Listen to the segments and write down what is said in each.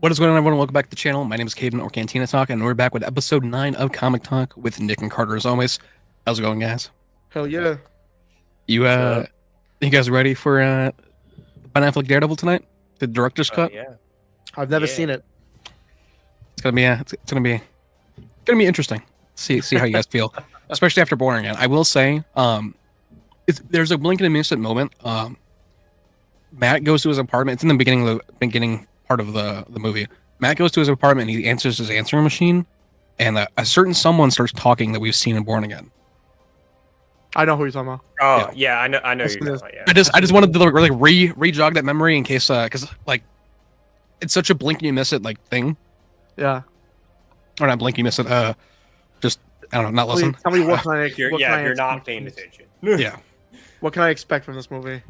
What is going on, everyone? Welcome back to the channel. My name is Caden or Cantina Talk, and we're back with episode 9 of Comic Talk with Nick and Carter as always. How's it going, guys? Hell yeah. You What's up? you guys ready for Ben Affleck Daredevil tonight? The director's cut? Yeah. I've never Yeah. seen it. It's gonna be interesting. See how you guys feel, especially after Born Again. I will say, there's a blink and a miss at moment. Matt goes to his apartment. It's in the beginning part of the movie. Matt goes to his apartment and he answers his answering machine, and a certain someone starts talking that we've seen in Born Again. I know who you're talking about. Oh yeah, I know. I know Yes, you're it talking is. about. Yeah. I just wanted to like, really re-jog that memory in case because like it's such a blink and you miss it like thing, Yeah. or not blink you miss it. Just I don't know, not listen. Tell me what can I If you're, what can I if you're not expect paying from this- attention. Yeah. What can I expect from this movie?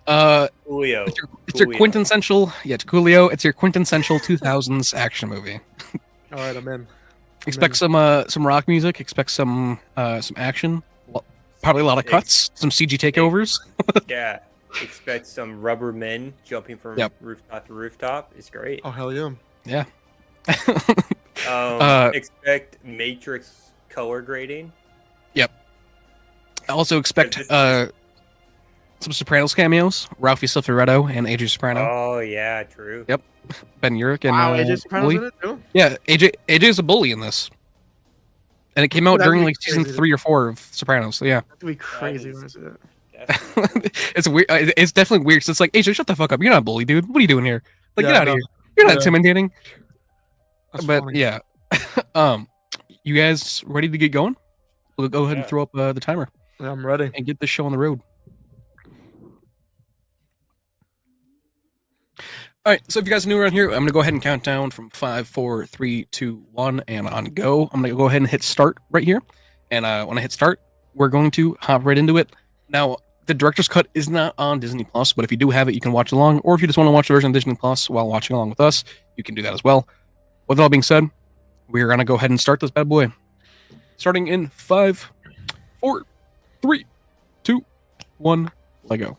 Julio. It's your quintessential. Yeah, it's Coolio. It's your quintessential 2000s action movie. All right, I'm in. Expect some rock music. Expect some action. Probably a lot of cuts. Some CG takeovers. Yeah. Expect some rubber men jumping from Yep. rooftop to rooftop. It's great. Oh hell yeah. Yeah. Expect Matrix color grading. I also expect some Sopranos cameos. Ralphie Cifaretto and AJ Soprano. Oh yeah, true. Yep. Ben Urich and Wow, AJ Soprano's Bully. in it too. Yeah, AJ's a bully in this, and it came out That'd during be like season crazy. 3 or 4 of Sopranos. So yeah, That'd be crazy is- when I see it. Definitely. it's weird. It's definitely weird. So it's like AJ, shut the fuck up. You're not a bully, dude. What are you doing here? Like, Yeah, get out no. of here. You're not Yeah. intimidating. That's But funny. yeah, you guys ready to get going? We'll go ahead and Yeah. throw up the timer Yeah, I'm ready. and get this show on the road. All right, so if you guys are new around here, I'm gonna go ahead and count down from 5, 4, 3, 2, 1, and on go. I'm gonna go ahead and hit start right here. And when I hit start, we're going to hop right into it. Now, the director's cut is not on Disney Plus, but if you do have it, you can watch along. Or if you just want to watch the version of Disney Plus while watching along with us, you can do that as well. With all being said, we're gonna go ahead and start this bad boy. Starting in 5, 4, 3, 2, 1, Lego.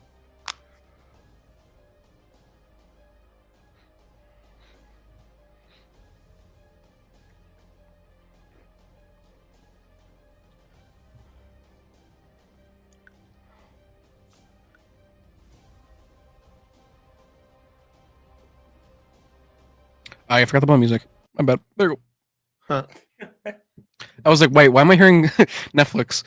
I forgot the bone music. My bad. There you go. Huh. I was like, wait, why am I hearing Netflix?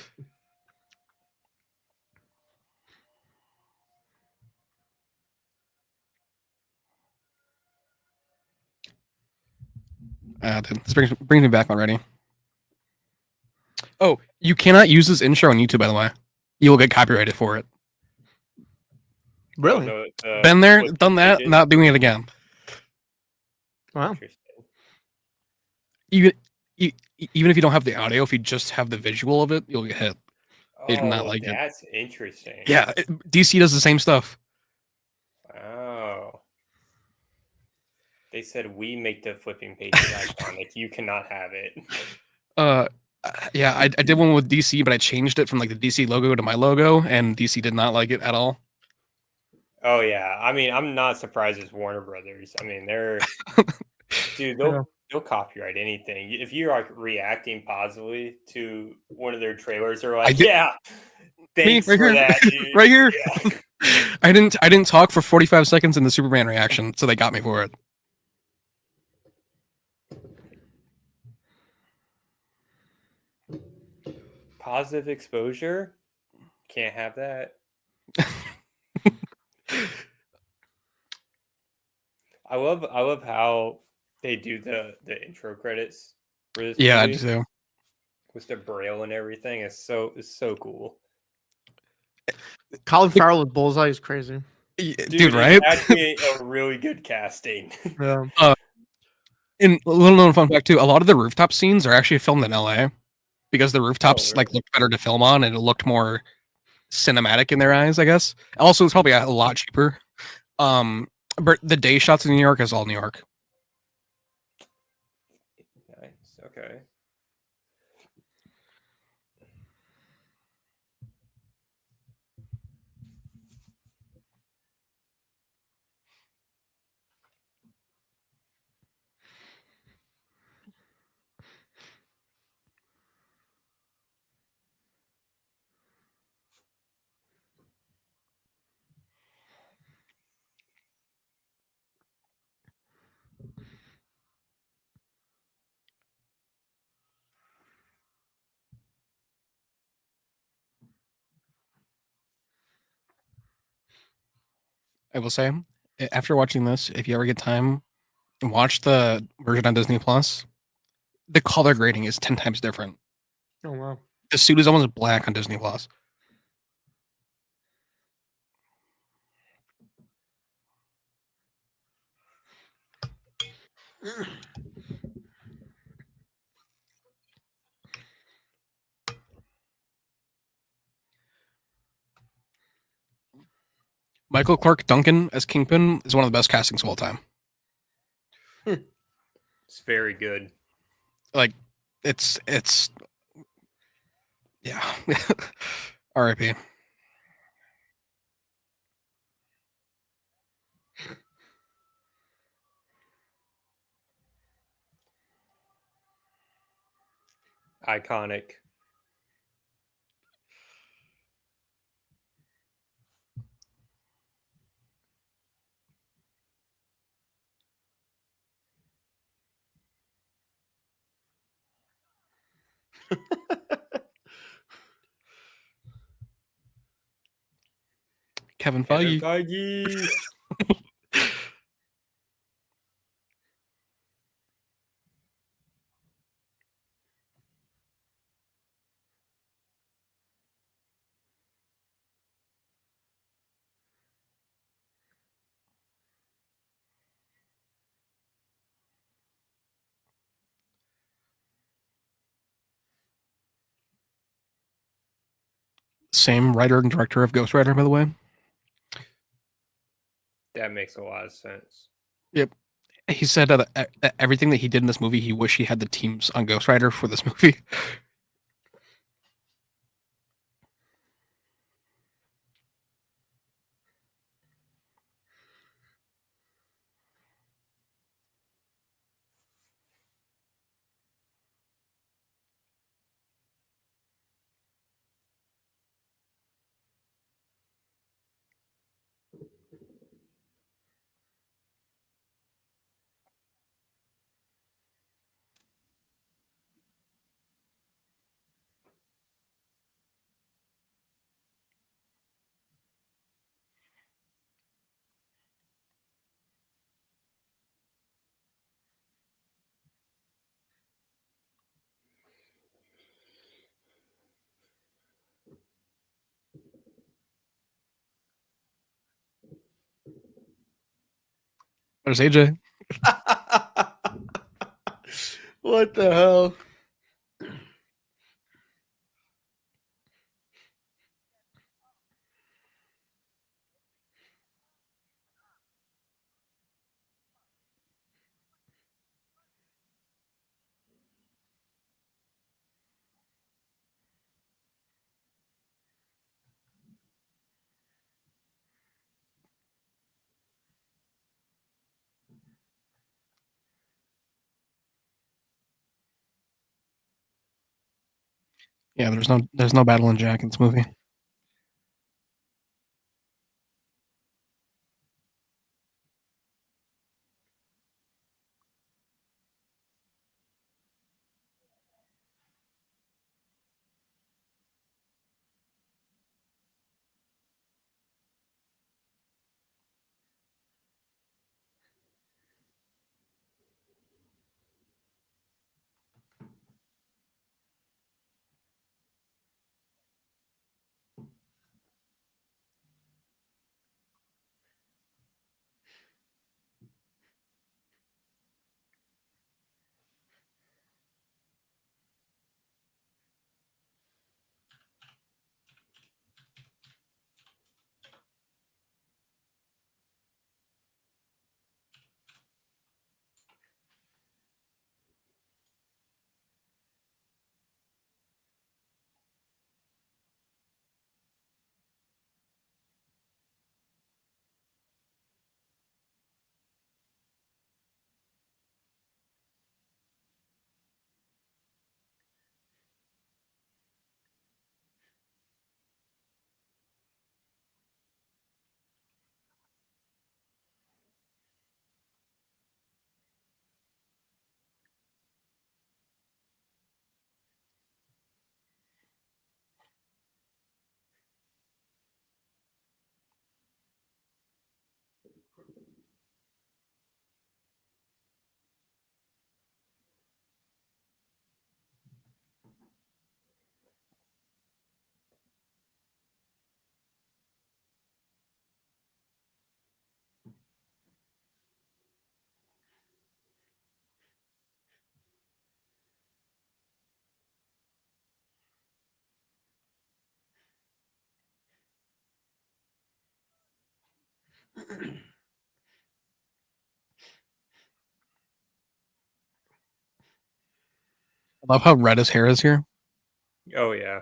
Dude, this brings me back already. Oh, you cannot use this intro on YouTube, by the way. You will get copyrighted for it. Really? Been there, what done that, pages? not doing it again. Wow. Interesting. Even if you don't have the audio, if you just have the visual of it, you'll get hit. They do not like it. That's interesting. Yeah, DC does the same stuff. Wow. They said we make the flipping pages iconic. You cannot have it. Yeah, I did one with DC, but I changed it from like the DC logo to my logo, and DC did not like it at all. Oh yeah. I mean, I'm not surprised it's Warner Brothers. I mean, they're dude, they'll copyright anything. If you're like reacting positively to one of their trailers, they're like, did- yeah, thanks right for here. that, dude. Right here. Yeah. I didn't talk for 45 seconds in the Superman reaction, so they got me for it. Positive exposure. Can't have that. I love how they do the intro credits for this Yeah, I movie do. with the braille and everything. It's so cool. Colin Farrell with Bullseye is crazy. Dude, right? It's actually a really good casting. Yeah. And a little known fun fact too, a lot of the rooftop scenes are actually filmed in LA because the rooftops really? like looked better to film on and it looked more cinematic in their eyes, I guess. Also, it's probably a lot cheaper. But the day shots in New York is all New York. Nice. Okay. I will say, after watching this, if you ever get time, watch the version on Disney Plus. The color grading is 10 times different. Oh wow. The suit is almost black on Disney Plus. Michael Clarke Duncan as Kingpin is one of the best castings of all time. It's very good. Like, it's yeah. R.I.P. Iconic. Kevin Kevin Feige. Feige. Same writer and director of Ghost Rider, by the way. That makes a lot of sense. Yep. He said that everything that he did in this movie, he wished he had the teams on Ghost Rider for this movie. There's AJ. What the hell? Yeah, there's no battle in Jack in this movie. I love how red his hair is here. Oh yeah.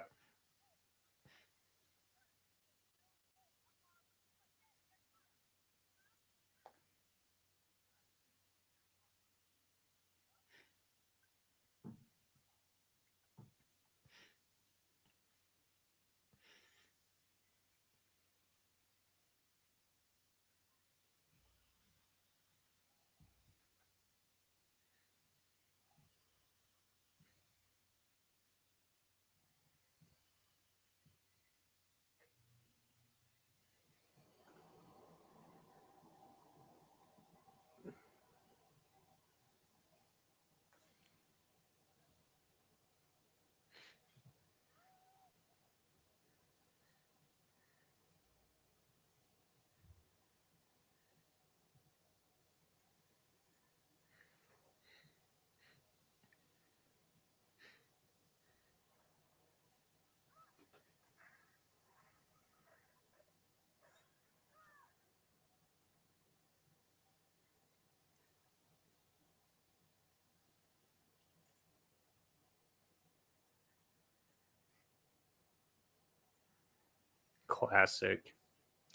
Classic.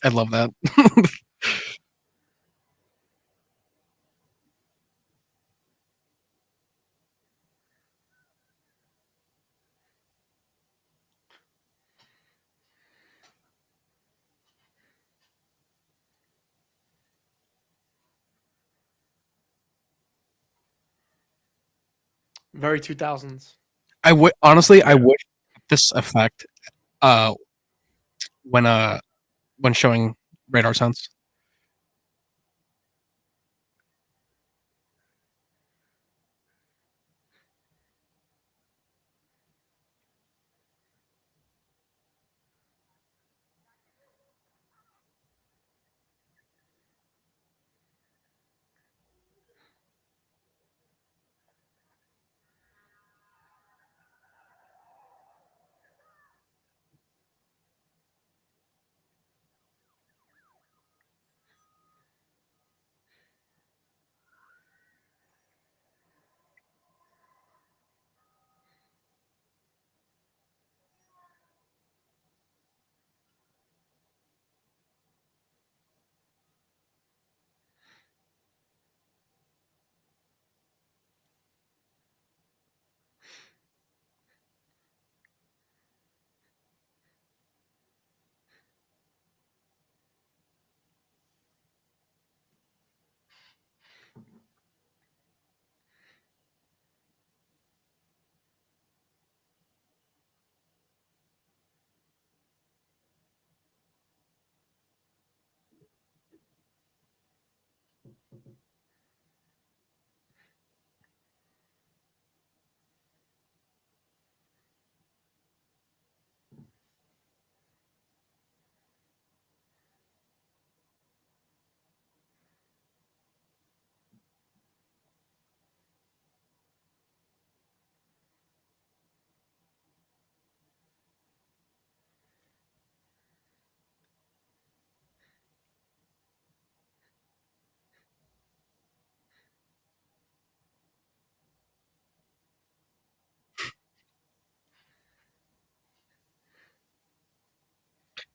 I love that. Very 2000s. I would honestly, I would this effect uh when showing radar sense.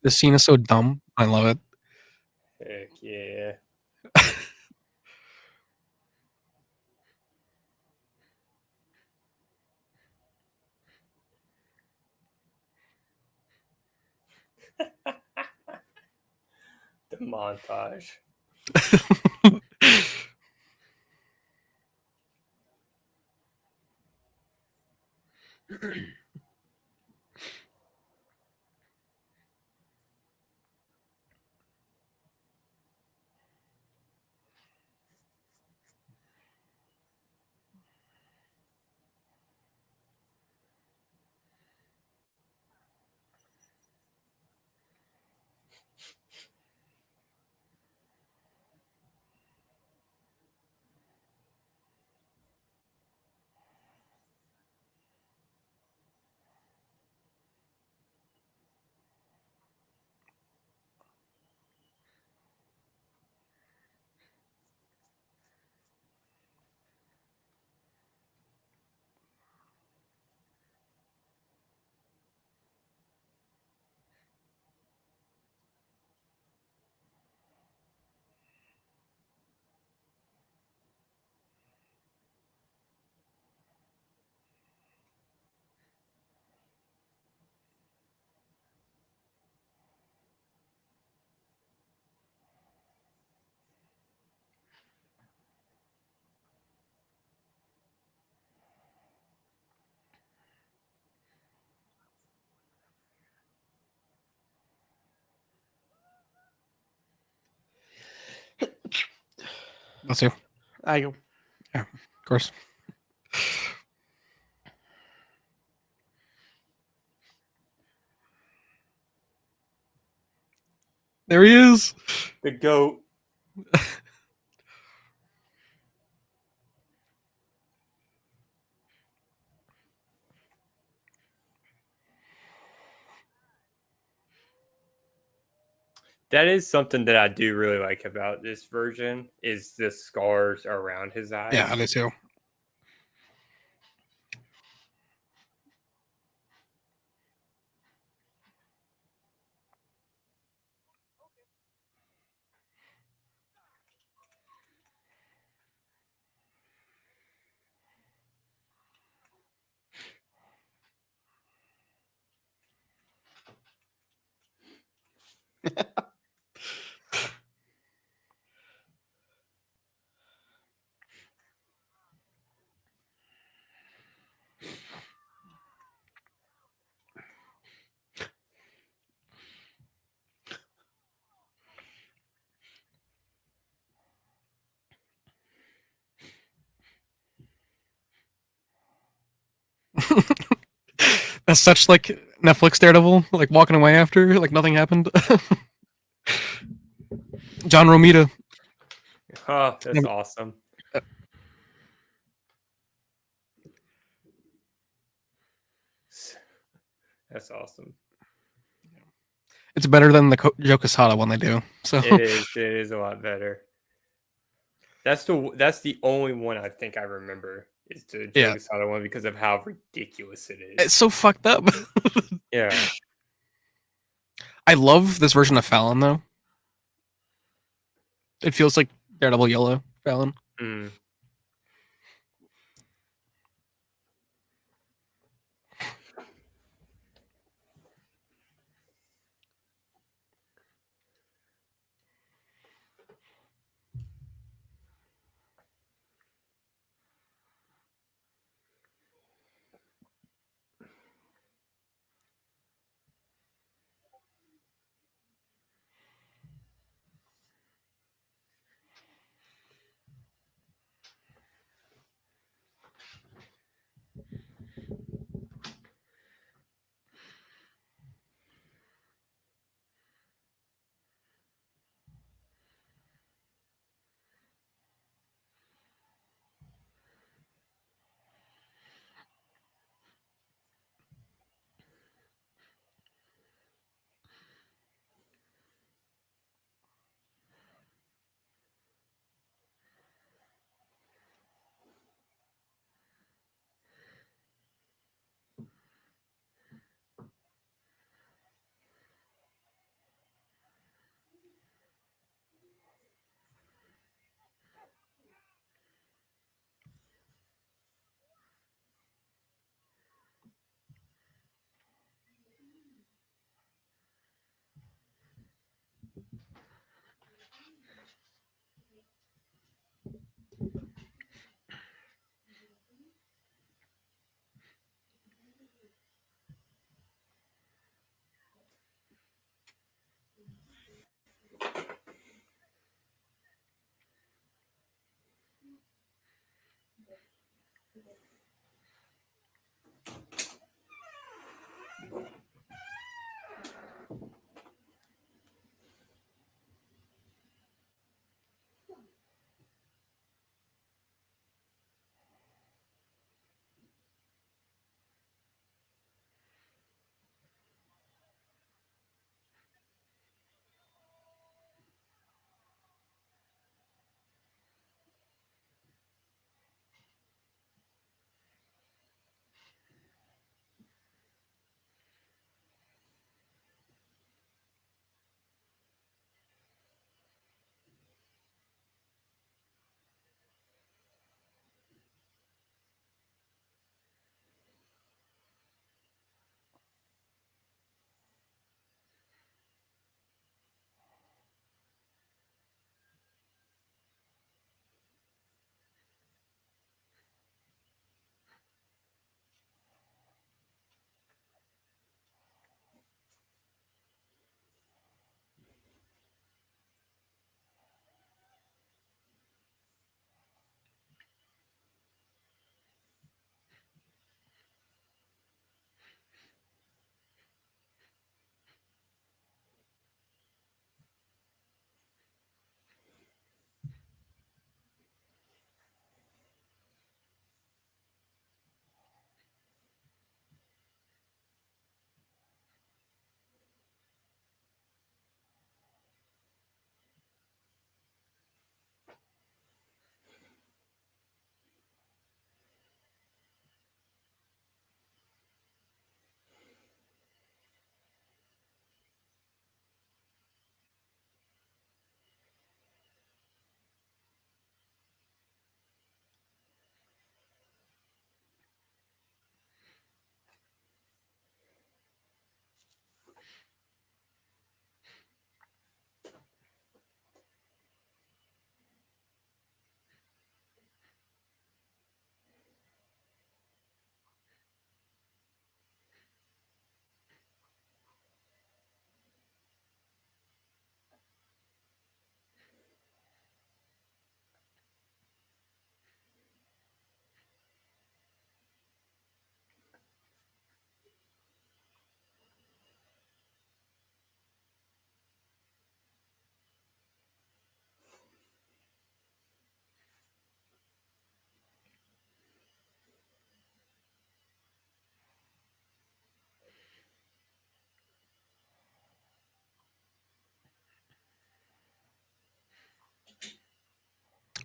This scene is so dumb. I love it. Heck yeah. The montage. Let's see. I go. Yeah, of course. There he is. The GOAT. That is something that I do really like about this version is the scars around his eyes. Yeah, I do too. That's such like Netflix Daredevil, like walking away after, like nothing happened. John Romita. Oh, that's awesome. That's awesome. It's better than the Joe Quesada one they do. So It is a lot better. That's the only one I think I remember is the Joe Quesada one because of how ridiculous it is. It's so fucked up. Yeah. I love this version of Fallon though. It feels like Daredevil Yellow Fallon. Mm.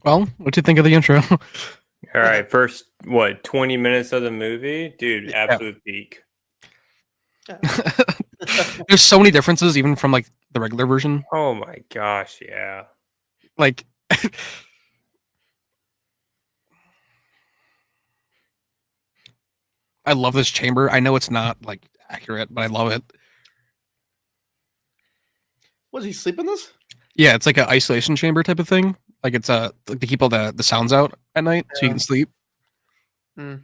Well, what do you think of the intro? All right, first 20 minutes of the movie, dude, Yeah. absolute peak. There's so many differences, even from like the regular version. Oh my gosh, yeah. Like, I love this chamber. I know it's not like accurate, but I love it. Was he sleep in this? Yeah, it's like an isolation chamber type of thing. Like it's like to keep all the sounds out at night so you can sleep. Mm.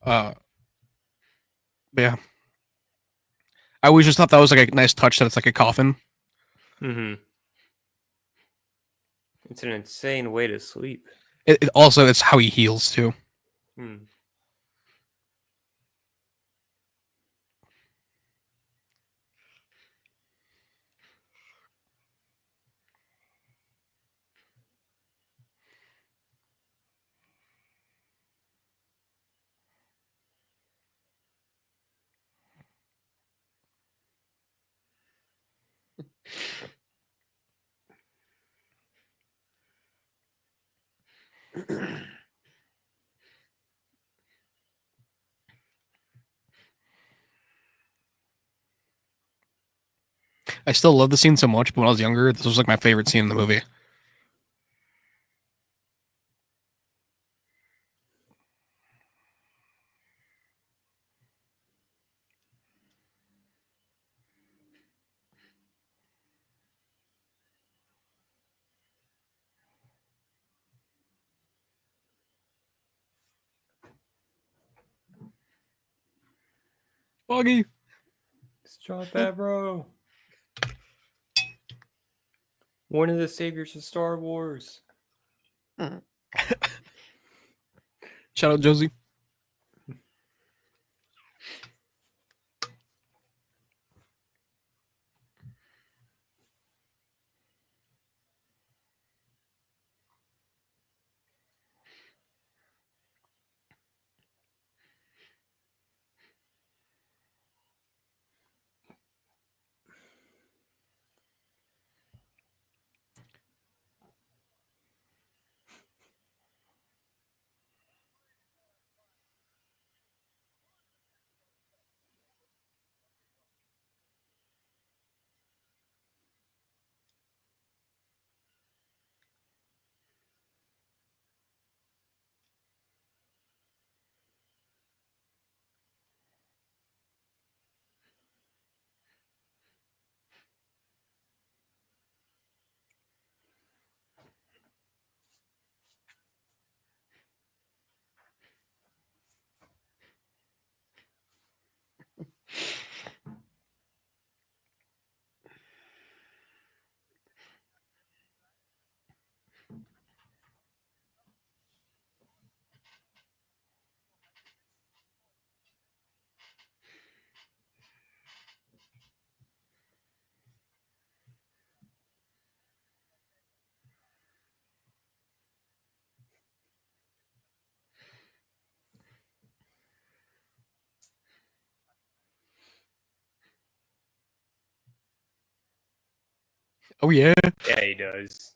But yeah, I always just thought that was like a nice touch that it's like a coffin. Mm-hmm. It's an insane way to sleep. It also it's how he heals too. Hmm. I still love the scene so much, but when I was younger, this was like my favorite scene in the movie. Foggy. It's Jon Favreau. One of the saviors of Star Wars. Shout out Josie. Oh yeah. Yeah, he does.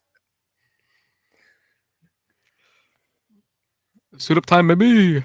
Suit up time, baby.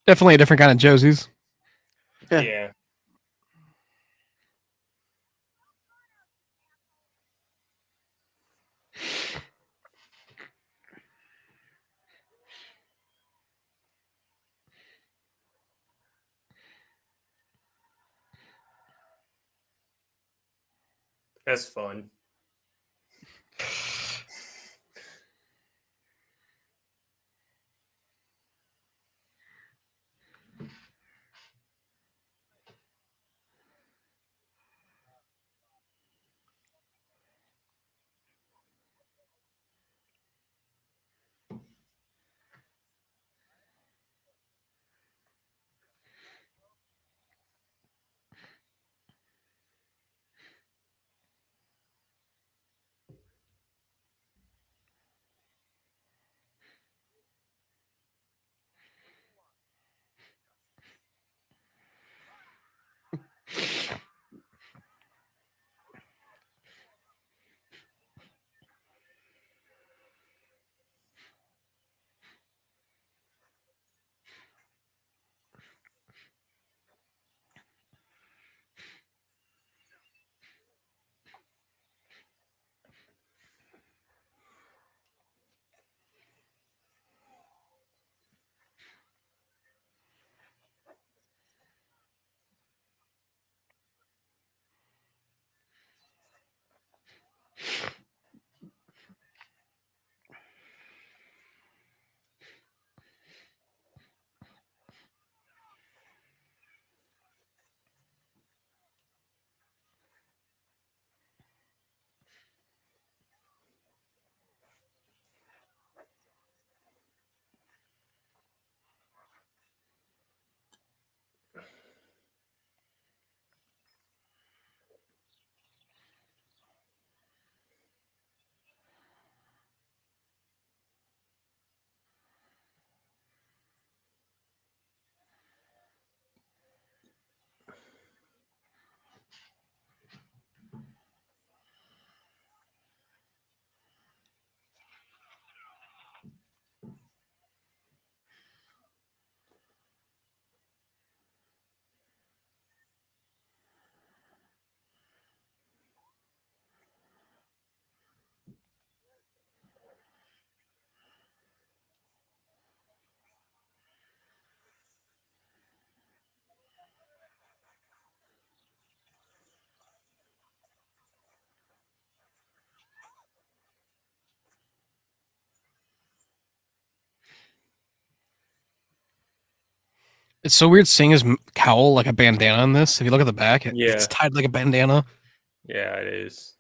Definitely a different kind of Josie's. Yeah. Yeah. That's fun. It's so weird seeing his cowl like a bandana on this. If you look at the back, Yeah. it's tied like a bandana. Yeah, it is.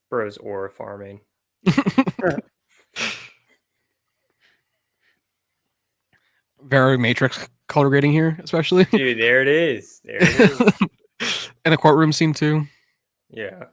Bro's aura farming. Very Matrix color grading here, especially. Dude, there it is. There it is. And a courtroom scene too. Yeah.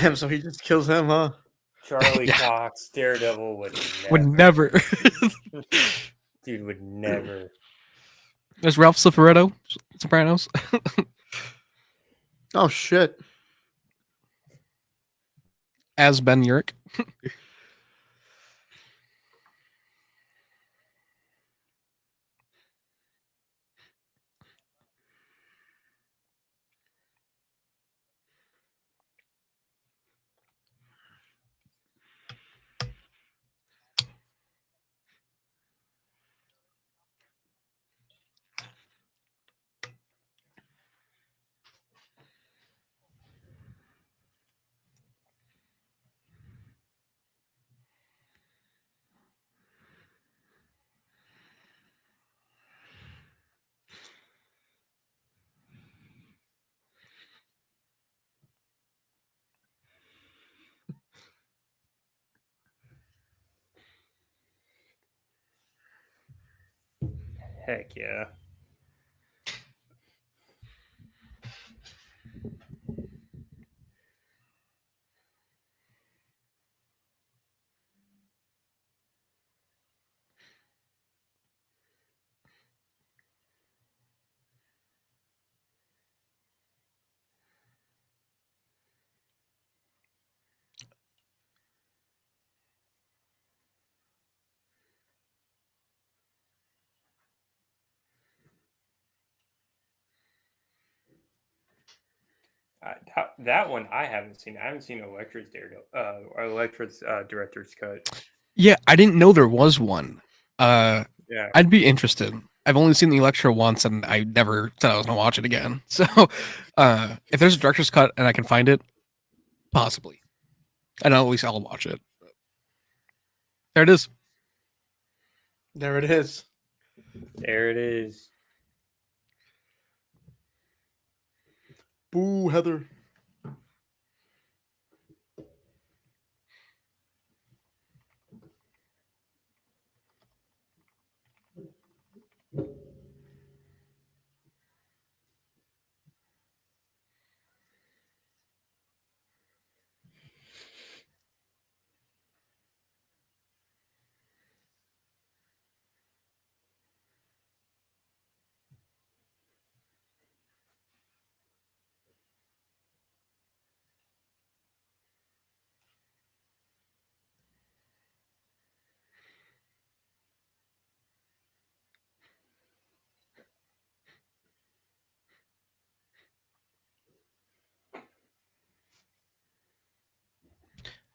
Damn, so he just kills him, huh? Charlie Yeah. Cox, Daredevil would Would never. never. Dude would never. There's Ralph Cifaretto, Sopranos. Oh shit. As Ben Urich. Heck yeah. That one I haven't seen. I haven't seen Electra's Daredevil. Electra's director's cut. Yeah, I didn't know there was one. Yeah. I'd be interested. I've only seen the Electra once, and I never said I was gonna watch it again. So, if there's a director's cut and I can find it, possibly, and at least I'll watch it. There it is. There it is. There it is. Boo, Heather.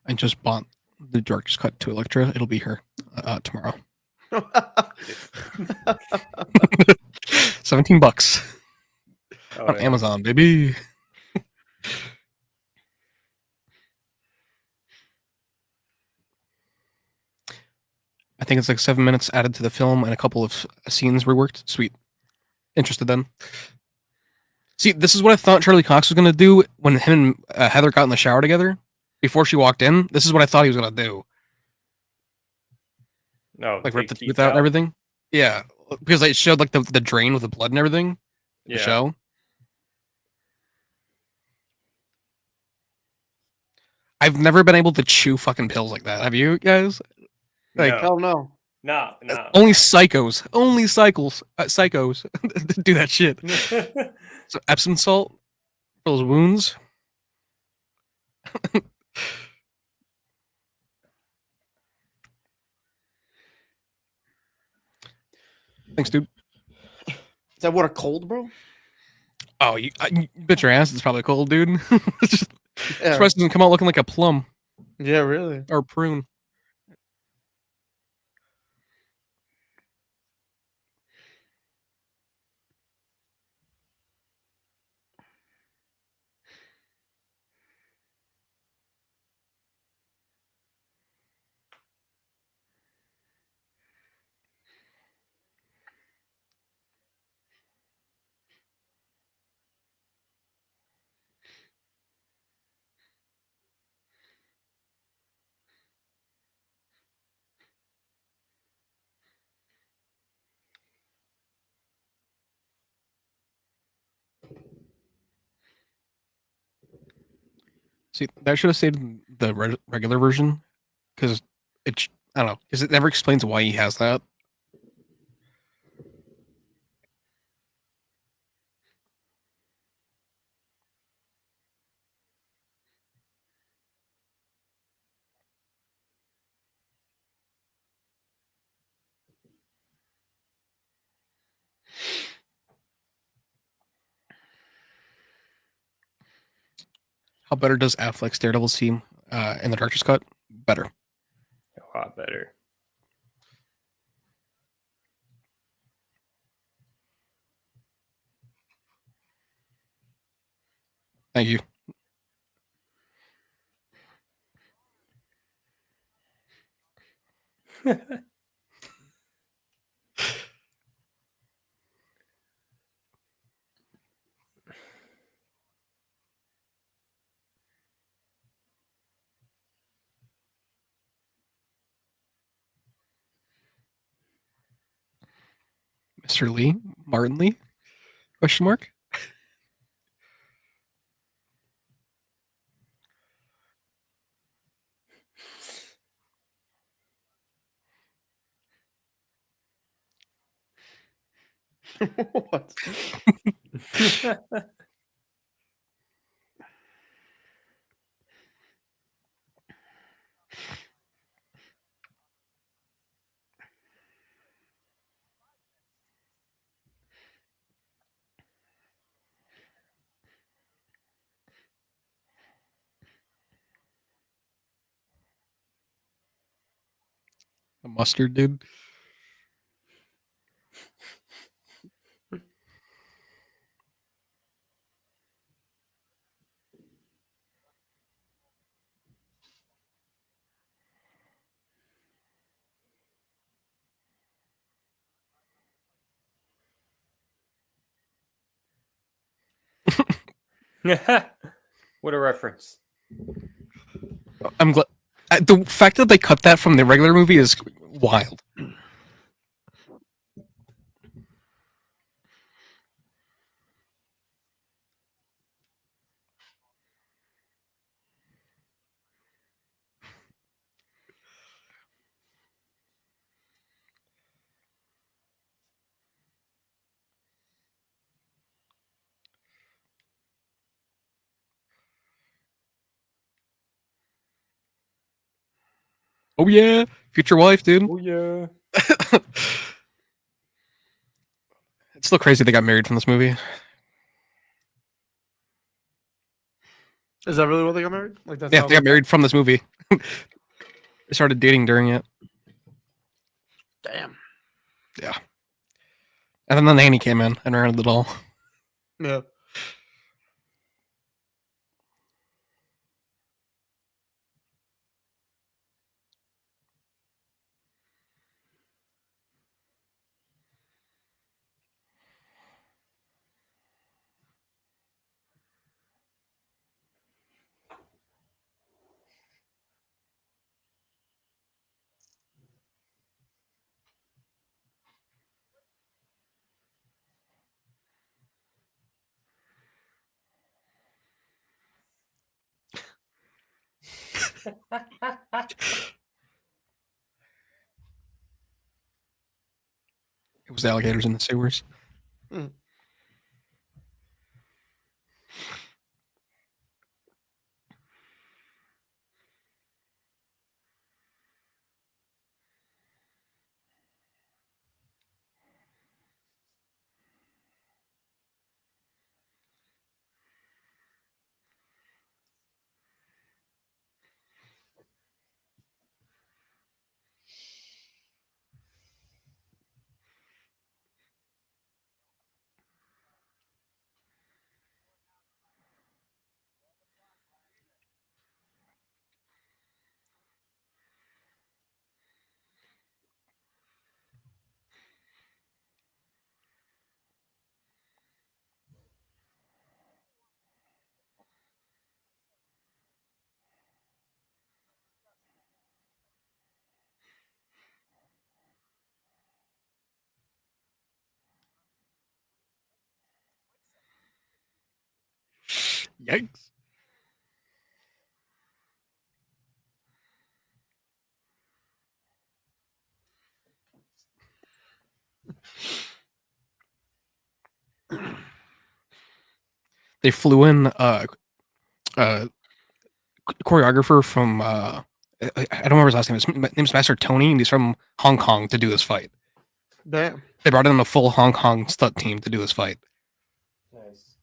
I just bought the director's cut to Electra. It'll be here tomorrow. $17 on yeah. Amazon, baby. I think it's like 7 minutes added to the film and a couple of scenes reworked. Sweet. Interested then. See, this is what I thought Charlie Cox was going to do when him and Heather got in the shower together before she walked in. This is what I thought he was going to do. No, Like rip the take tooth out and everything. Yeah, because it showed like the drain with the blood and everything. Yeah. The show. I've never been able to chew fucking pills like that. Have you guys? Like, No. Hell no. No. only psychos do that shit. So Epsom salt for those wounds. Thanks, dude. Is that water cold, bro? Oh, you bet your ass it's probably cold, dude. Just, Yeah. Surprised it doesn't come out looking like a plum Yeah, really. or a prune. See, that should have stayed in the regular version because I don't know, because it never explains why he has that. How better does Affleck's Daredevil seem in the director's cut? Better. A lot better. Thank you. Mr. Lee? Martin Lee? Question mark? What? The mustard dude? What a reference. I'm glad. The fact that they cut that from the regular movie is wild. Oh yeah, future wife, dude. Oh yeah. It's still crazy they got married from this movie. Is that really what they got married? Like that's Yeah, how they got married from this movie. They started dating during it. Damn. Yeah. And then the nanny came in and ruined it all. Yeah. It was alligators in the sewers. Mm. Yikes. They flew in choreographer from I don't remember his last name. His name's Master Tony, and he's from Hong Kong to do this fight. Damn. They brought in a full Hong Kong stunt team to do this fight. Nice.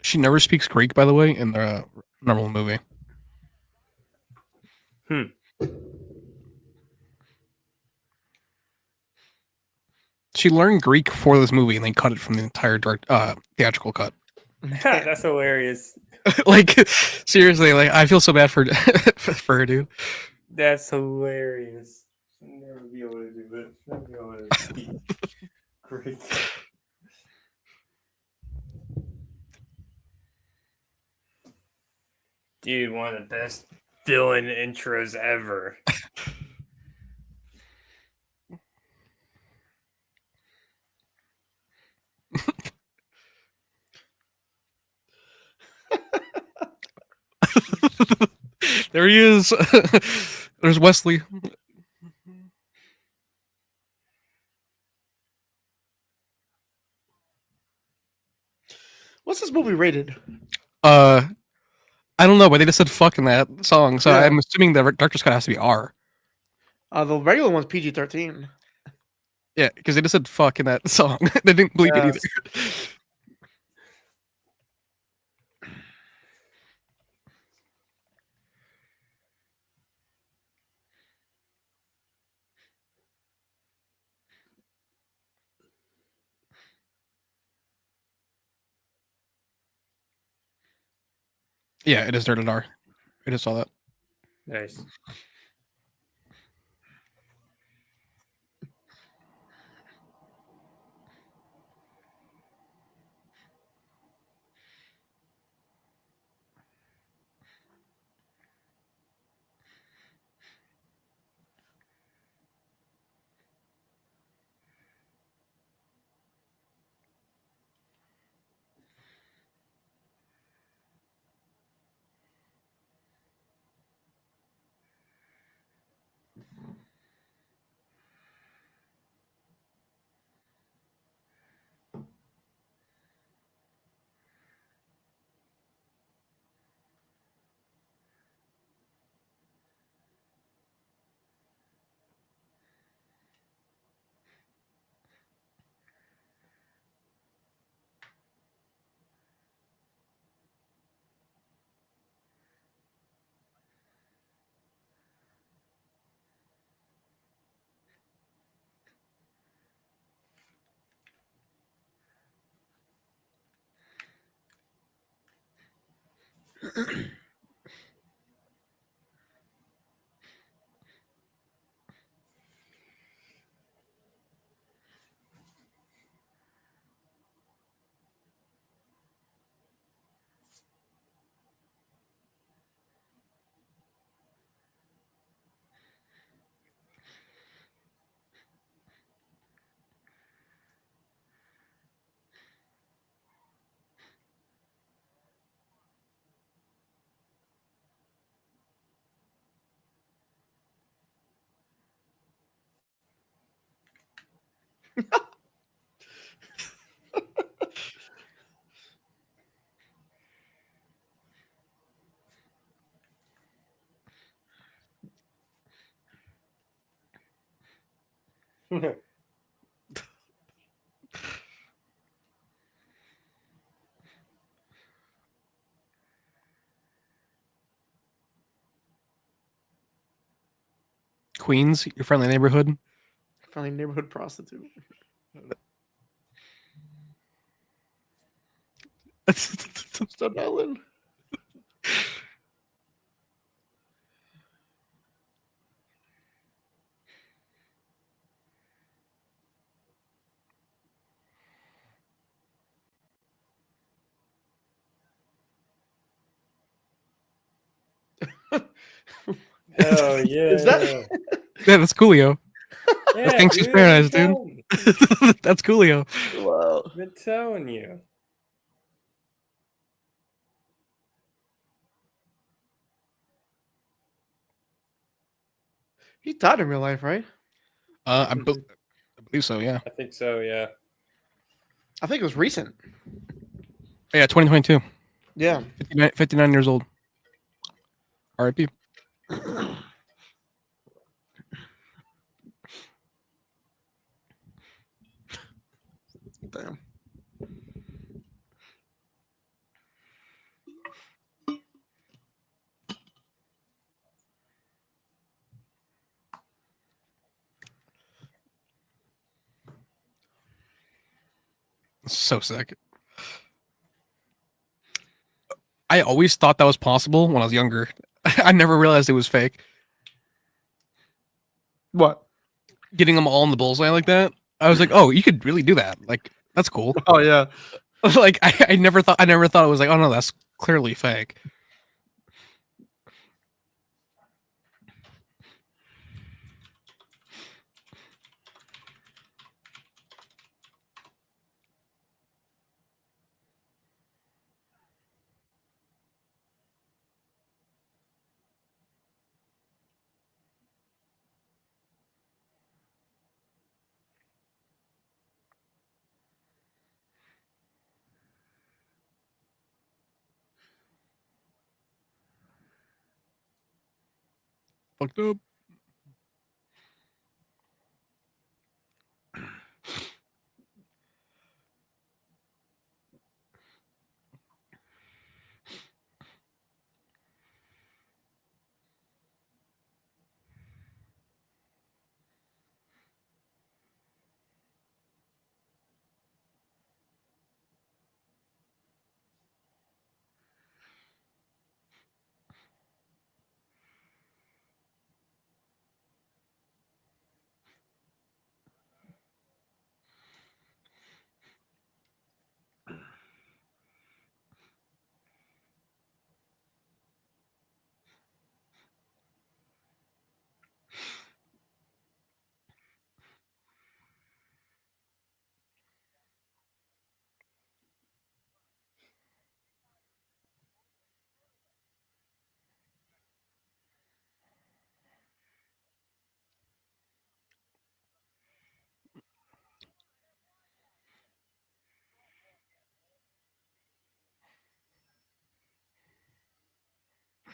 She never speaks Greek, by the way, in the normal movie. She learned Greek for this movie, and they cut it from the entire theatrical cut. That's hilarious. Like, seriously, like I feel so bad for her, dude. That's hilarious. She'll never be able to do it. She'll never be able to speak Greek. Dude, one of the best villain intros ever. There he is. There's Wesley. What's this movie rated? I don't know, but they just said "fuck" in that song, so Yeah. I'm assuming the director's cut has to be R. The regular one's PG-13. Yeah, because they just said "fuck" in that song. They didn't bleep it either. Yeah, it is rated R. I just saw that. Nice. Queens, your friendly neighborhood. Friendly neighborhood prostitute. Stone Island. Hell yeah. Is that? Yeah, that's Coolio. Yeah, Gangsta's dude, Paradise, dude. That's Coolio. Wow. I've been telling you. He died in real life, right? I believe so. Yeah. I think so, yeah. I think it was recent. Yeah, 2022. Yeah. 59 years old. R.I.P. Damn. So sick. I always thought that was possible when I was younger. I never realized it was fake. What? Getting them all in the bullseye like that. I was like, oh, you could really do that. Like, that's cool. Oh yeah. Like, I never thought it was like, oh no, that's clearly fake. Fucked up.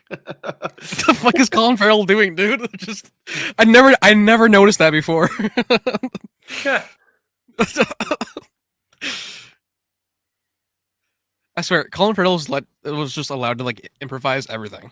What the fuck is Colin Farrell doing, dude? Just, I never noticed that before. I swear, Colin Farrell was just allowed to like improvise everything.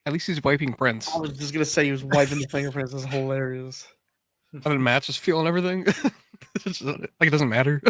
At least he's wiping prints. I was just gonna say he was wiping the fingerprints. That's hilarious. And then Matt's just feeling everything. Like it doesn't matter.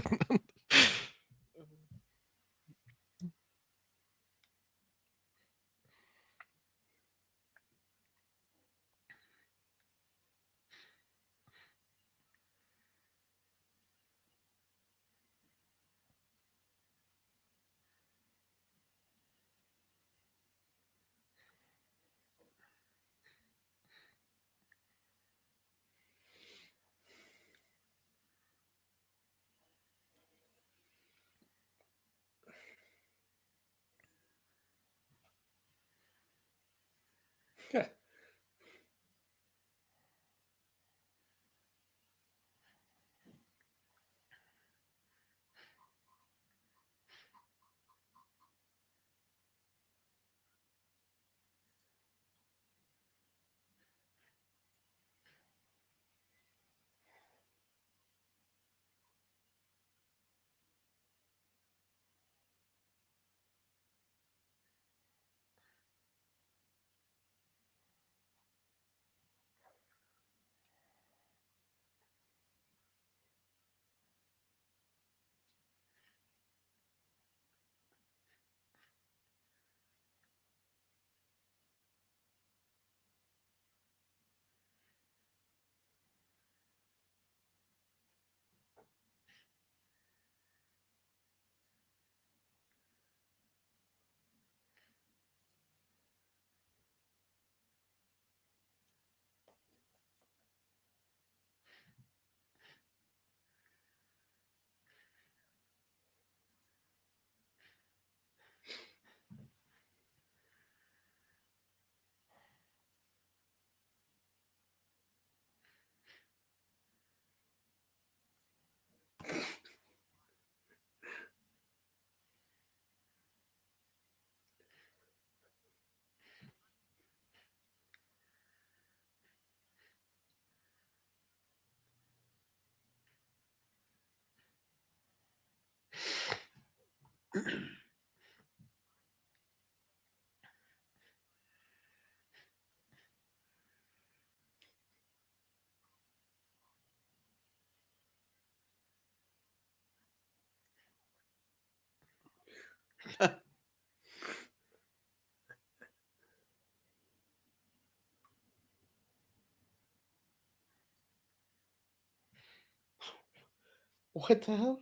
What the hell?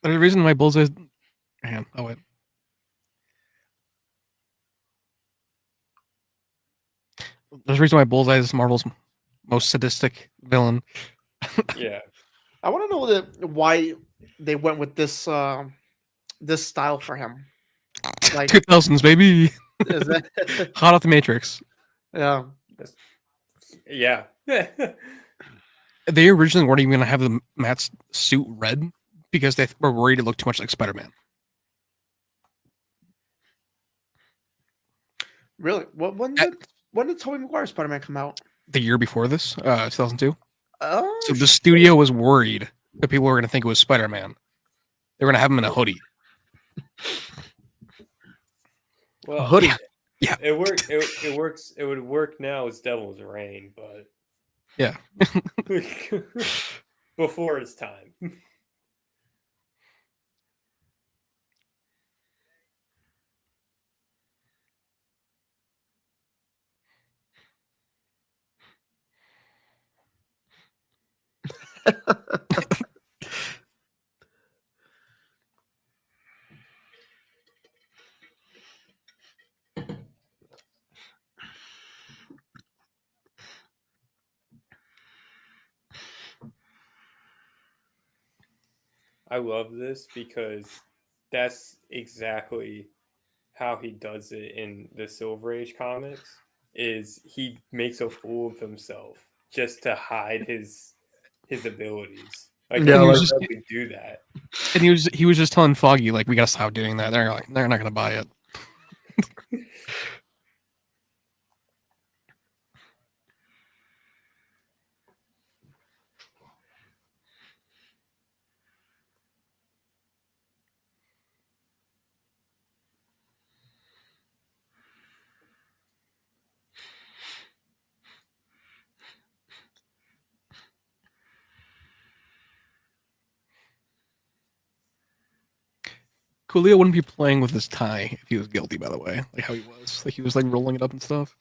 There's a reason why Bullseye. Man, oh wait. There's a reason why Bullseye is Marvel's most sadistic villain. Yeah. I want to know why they went with this this style for him. Like 2000s, baby. is that Hot off the Matrix. yeah. Yeah. They originally weren't even going to have the Matt's suit red because they were worried it looked too much like Spider-Man. Really? When did Tobey Maguire Spider-Man come out? The year before this, 2002. Oh, So the studio was worried that people were going to think it was Spider-Man. They were going to have him in a hoodie. Well, hoodie. Yeah. It works. It would work now as Devil's Reign, but Yeah. before its time. I love this because that's exactly how he does it in the Silver Age comics. Is he makes a fool of himself just to hide his abilities? Like Yeah, he'll like- probably do that. And he was just telling Foggy, like, we got to stop doing that. They're not going to buy it. Coolio wouldn't be playing with his tie if he was guilty, by the way. Like how he was. Like he was like rolling it up and stuff.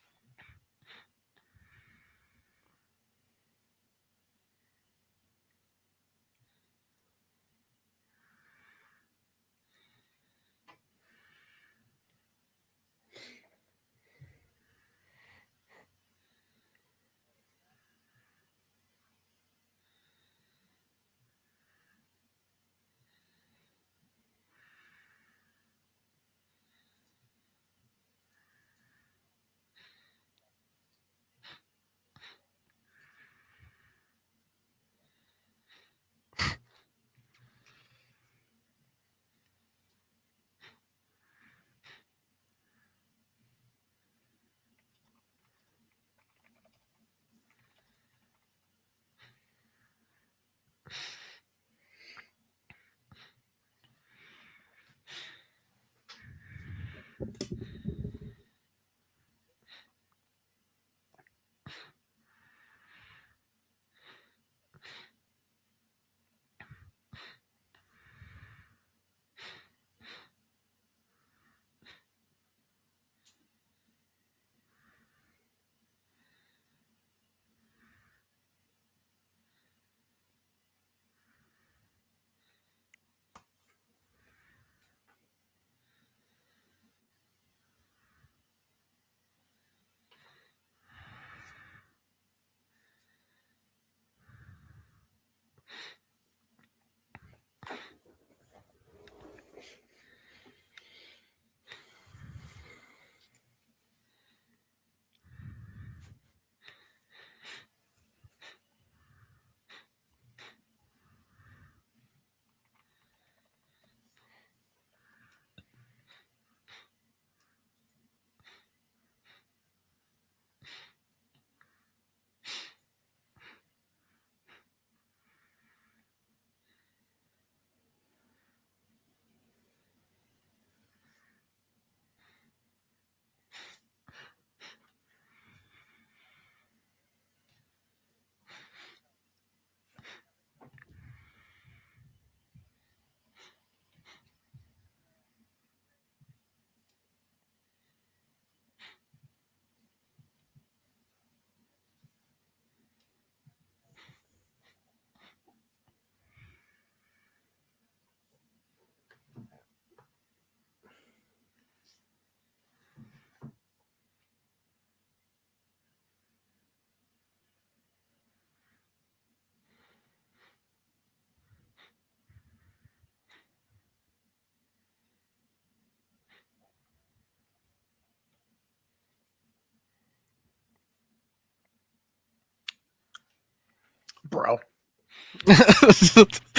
Bro.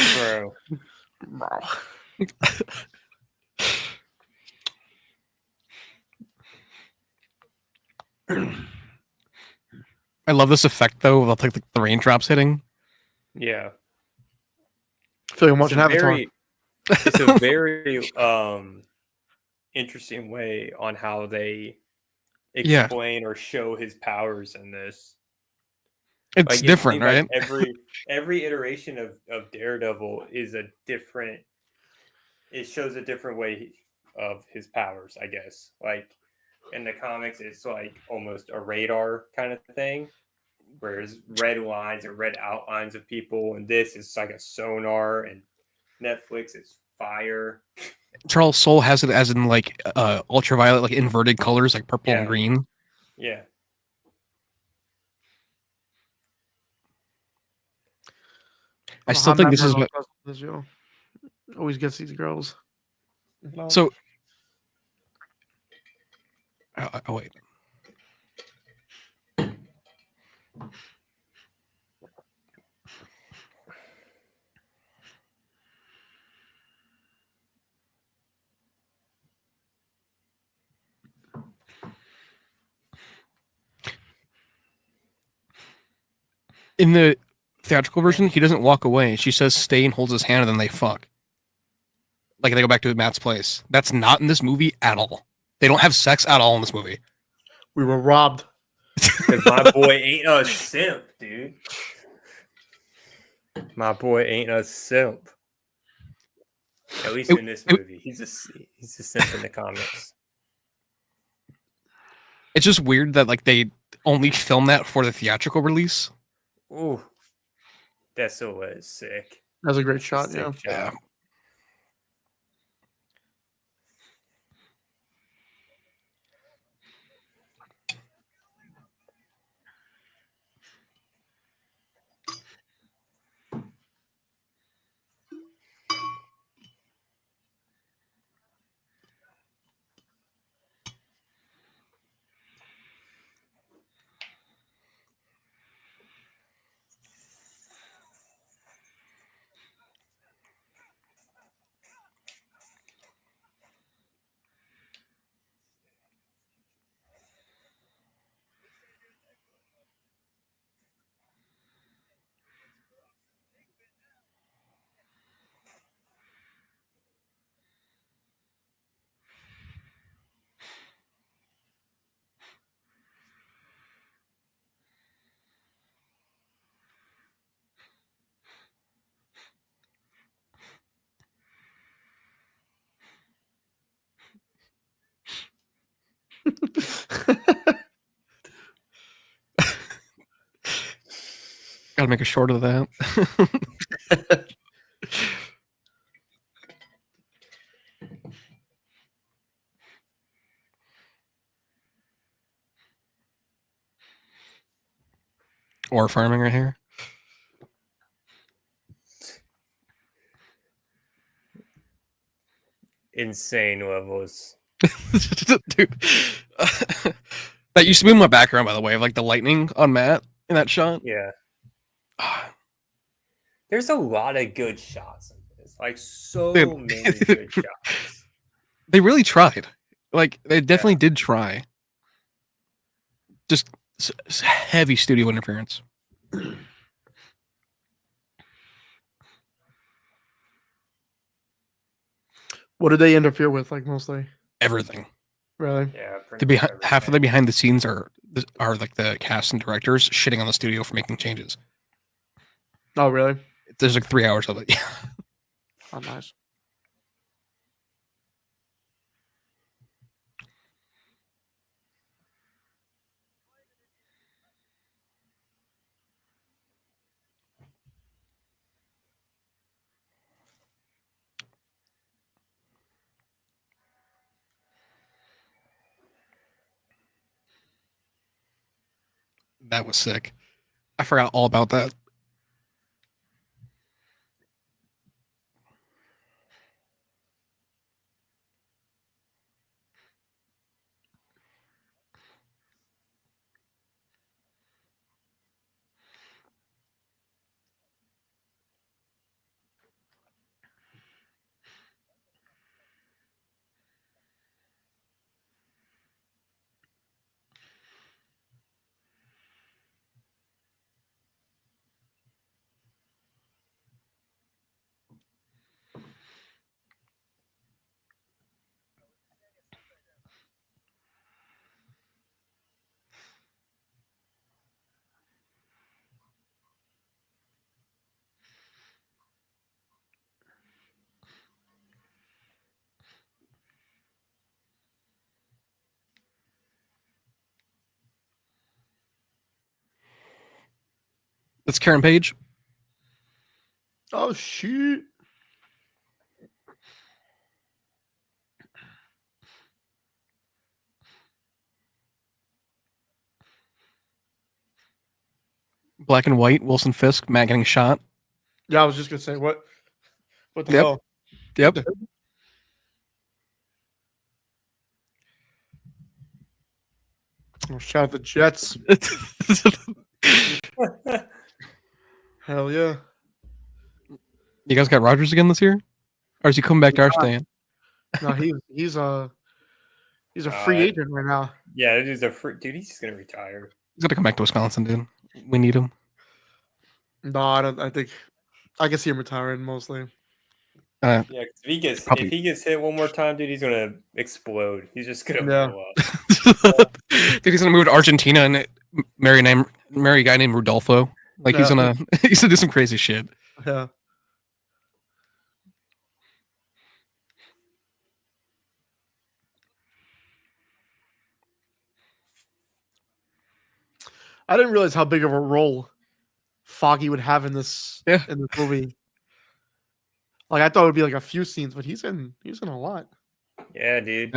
Bro. I love this effect though, of like the raindrops hitting. Yeah. I feel like I'm watching Avatar. It's a very interesting way on how they explain or show his powers in this. It's like, different, right? Like every iteration of Daredevil is a different. It shows a different way of his powers, I guess. Like in the comics, it's like almost a radar kind of thing, whereas red lines or red outlines of people, and this is like a sonar, and Netflix is fire. Charles Soule has it as in like ultraviolet, like inverted colors, like purple and green. Yeah. I still think this is what always gets these girls. So, oh wait. In the theatrical version, he doesn't walk away. She says stay and holds his hand, and then they fuck. Like they go back to Matt's place. That's not in this movie at all. They don't have sex at all in this movie. We were robbed. Because my boy ain't a simp, dude. My boy ain't a simp. At least in this movie, he's a simp in the comics. It's just weird that like they only filmed that for the theatrical release. Ooh, that silhouette is sick. That's a great shot. Sick Yeah. shot. Gotta make a short of that. Or farming right here. Insane levels. Dude. That used to be in my background, by the way, of like the lightning on Matt in that shot. Yeah. There's a lot of good shots in this. Like so Dude. many good shots. They really tried. Like they definitely did try. Just heavy studio interference. What did they interfere with? Like mostly, Everything. really? Yeah. Half of the behind the scenes are like the cast and directors shitting on the studio for making changes. Oh, really? There's like 3 hours of it. Oh, nice. That was sick. I forgot all about that. That's Karen Page. Oh shoot! Black and white. Wilson Fisk. Matt getting shot. Yeah, I was just gonna say what. What the Yep. hell? Yep. Oh, shout out the Jets! Hell yeah! You guys got Rodgers again this year, or is he coming back to our stand? No, he's a free agent right now. Yeah, it is dude. He's just gonna retire. He's gonna come back to Wisconsin, dude. We need him. No, I don't. I think I can see him retiring mostly. Yeah, 'cause if he gets hit one more time, dude, he's gonna explode. He's just gonna blow up. Dude, he's gonna move to Argentina and marry a guy named Rudolfo. Like he's gonna do some crazy shit. Yeah. I didn't realize how big of a role Foggy would have in this movie. Like I thought it would be like a few scenes, but he's in a lot. Yeah, dude.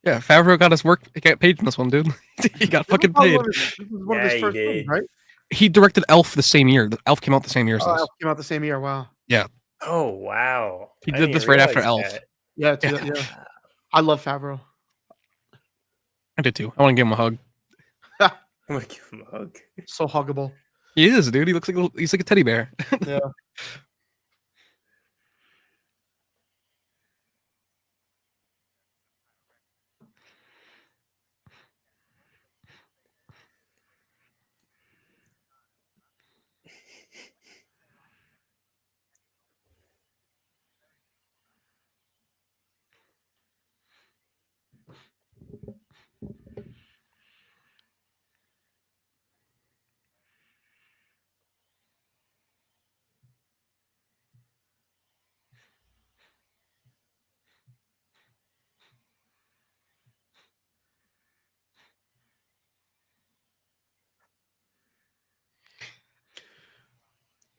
Yeah, Favreau got his work. He got paid in this one, dude. He got fucking paid. This was one of his first films, right? He directed Elf the same year. Elf came out the same year as this. Elf came out the same year. Wow. Yeah. Oh wow. He did this right after Elf. Yeah, I love Favreau. I did too. I want to give him a hug. I'm gonna give him a hug. So huggable. He is, dude. He looks like he's like a teddy bear. Yeah.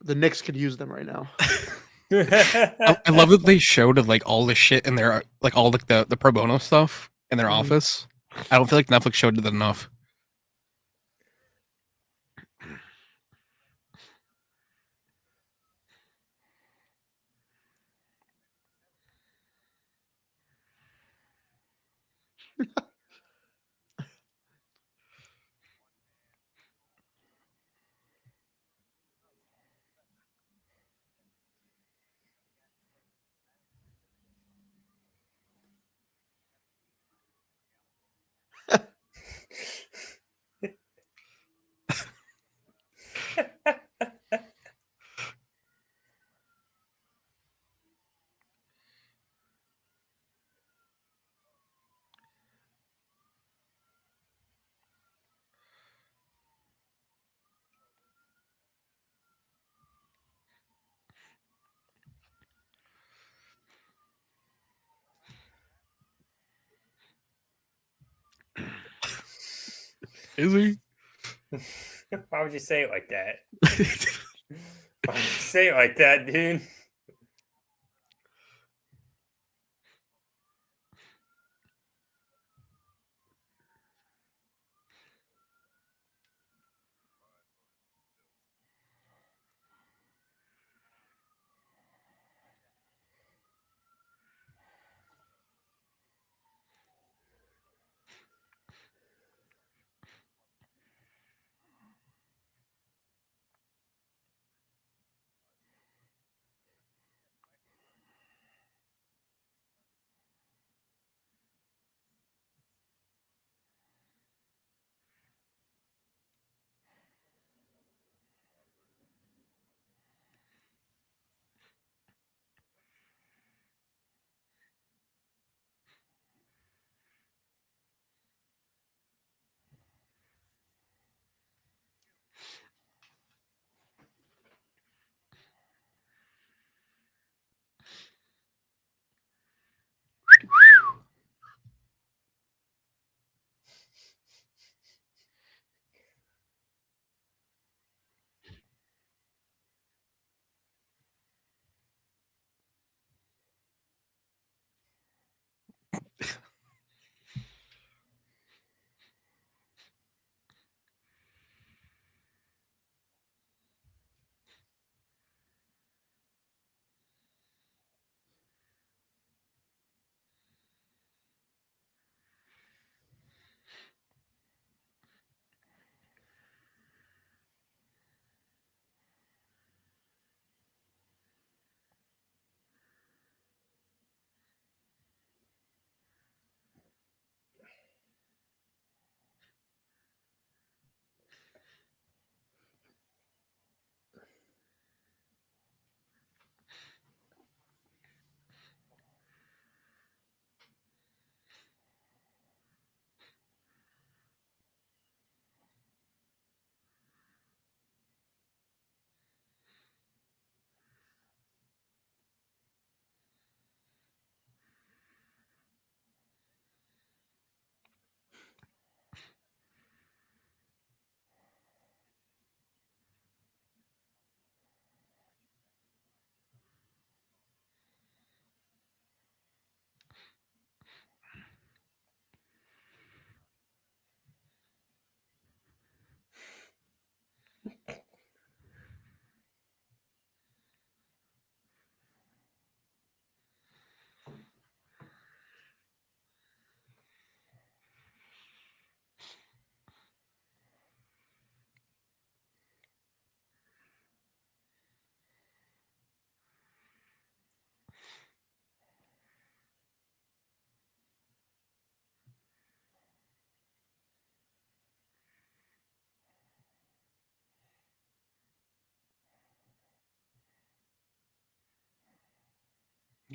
The Knicks could use them right now. I love that they showed like all the shit in their like all like the pro bono stuff in their office. I don't feel like Netflix showed it enough. Is he? Why would you say it like that? Why would you say it like that, dude?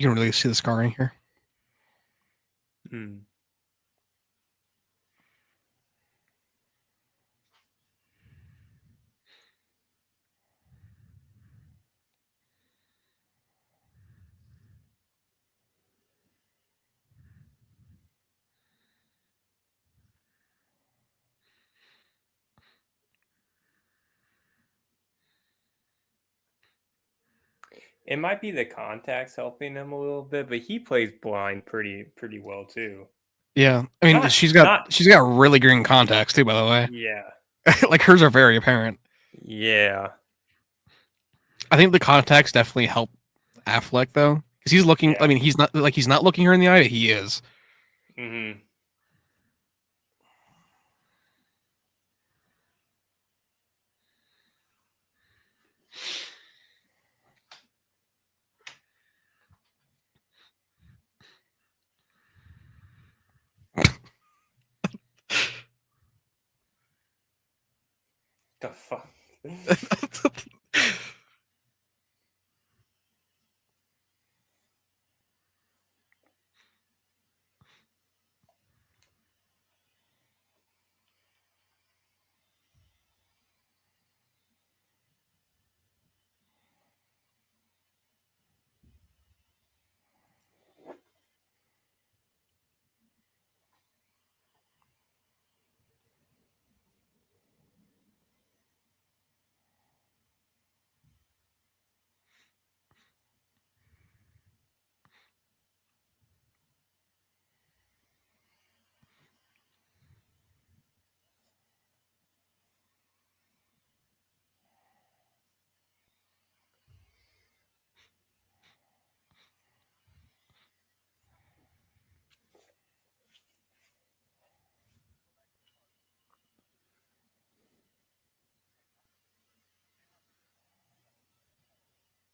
You can really see the scarring here. Hmm. It might be the contacts helping him a little bit, but he plays blind pretty well too. Yeah, I mean, she's got really green contacts too, by the way. Yeah. Like hers are very apparent. Yeah. I think the contacts definitely help Affleck though, because he's looking. Yeah. I mean, he's not looking her in the eye, but he is. Mm-hmm. The fuck.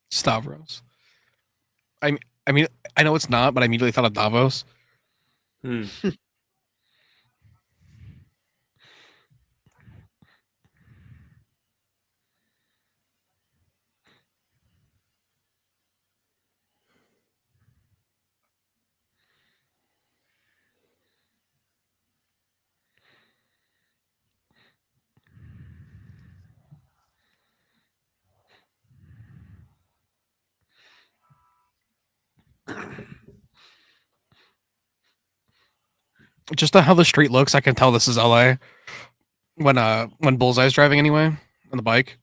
Stavros. I mean, I know it's not, but I immediately thought of Davos. Hmm. Just how the street looks, I can tell this is LA. When Bullseye's driving anyway on the bike.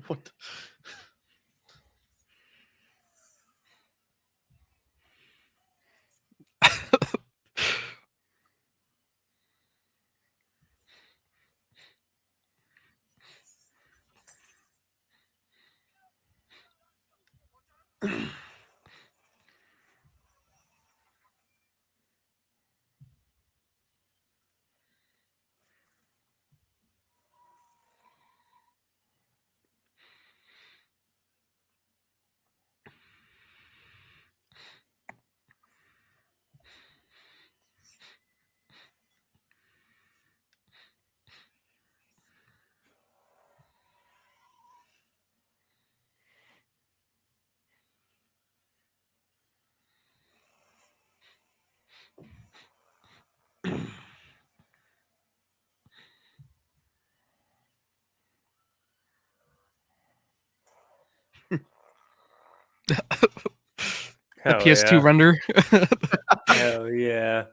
What? The Hell PS2 yeah. render. Hell yeah.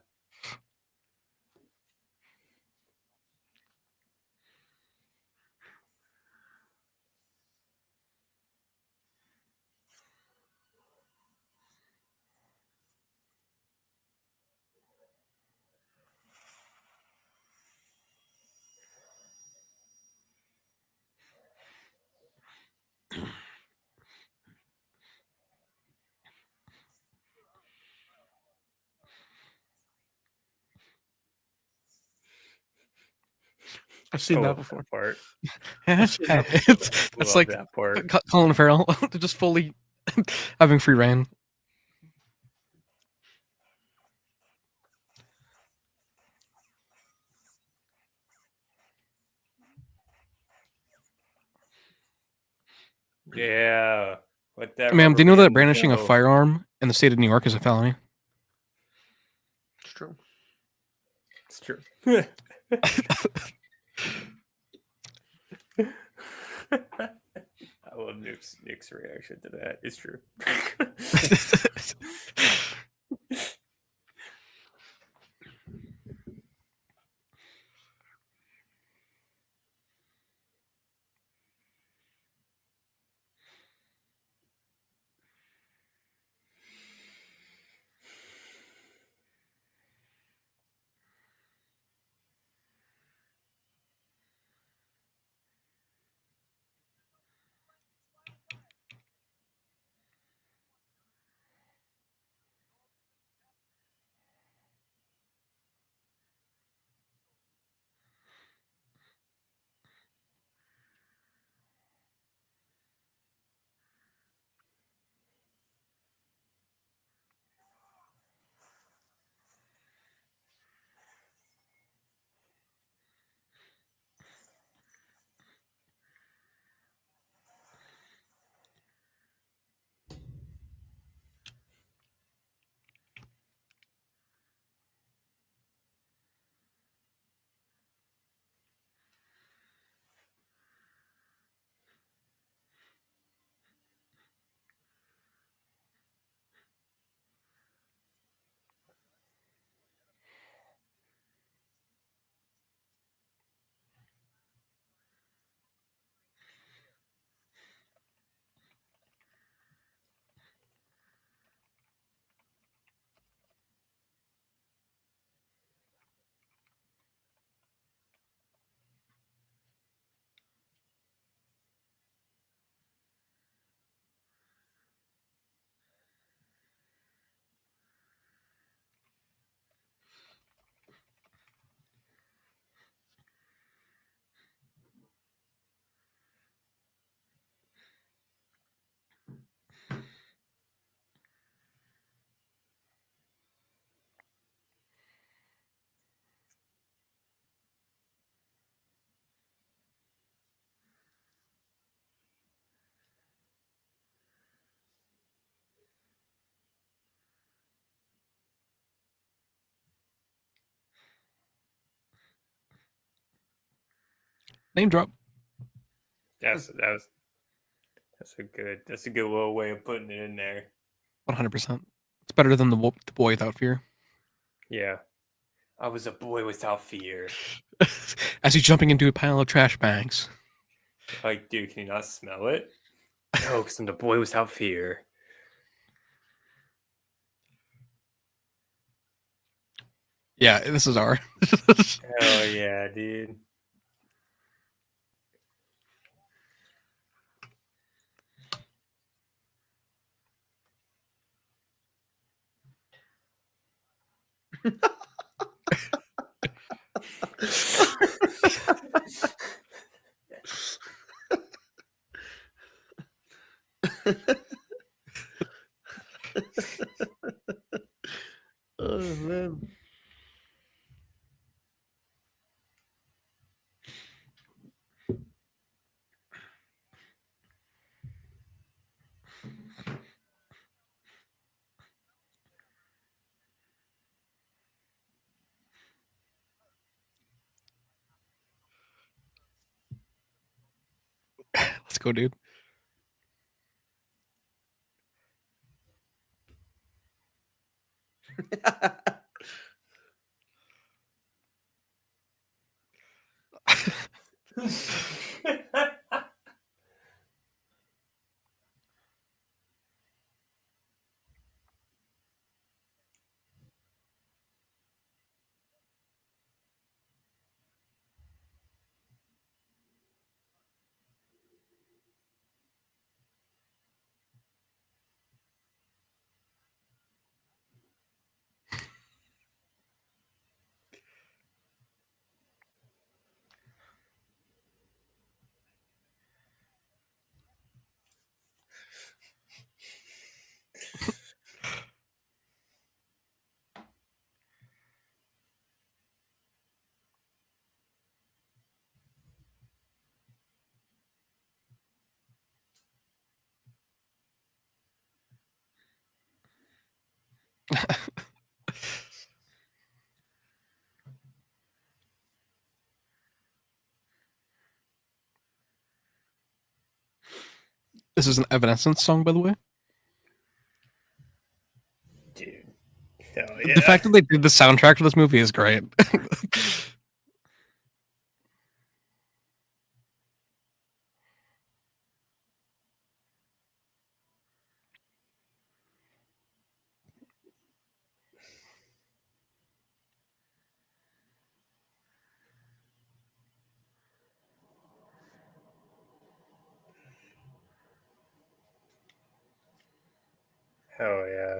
I've seen that before. Part. It's like that part. Colin Farrell just fully having free reign. Yeah. What that Ma'am, do you know rubber that band brandishing a go. firearm in the state of New York is a felony? It's true. It's true. I love Nick's reaction to that. It's true. Name drop. That's a good little way of putting it in there. 100%. It's better than the boy without fear. Yeah. I was a boy without fear. As he's jumping into a pile of trash bags. Like, dude, can you not smell it? No, because I'm the boy without fear. Yeah, this is our. Hell yeah, dude. Oh man. Let's go, dude. This is an Evanescence song, by the way. Dude. Hell yeah. The fact that they did the soundtrack for this movie is great. Hell yeah.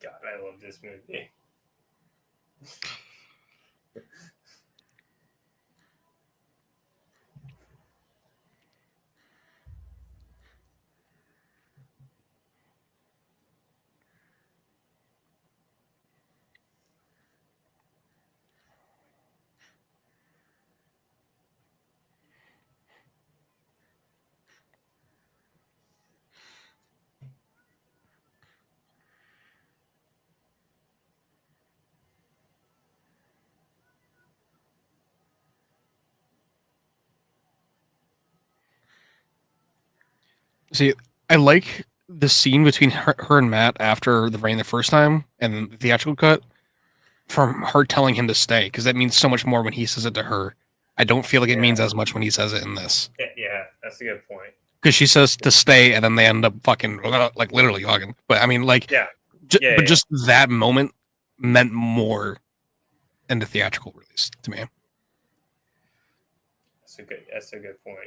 God, I love this movie. See, I like the scene between her and Matt after the rain the first time and the theatrical cut from her telling him to stay, because that means so much more when he says it to her. I don't feel like it means as much when he says it in this. Yeah, that's a good point. Because she says to stay, and then they end up fucking, like, literally hugging. But I mean, like, but just that moment meant more in the theatrical release to me. That's a good point.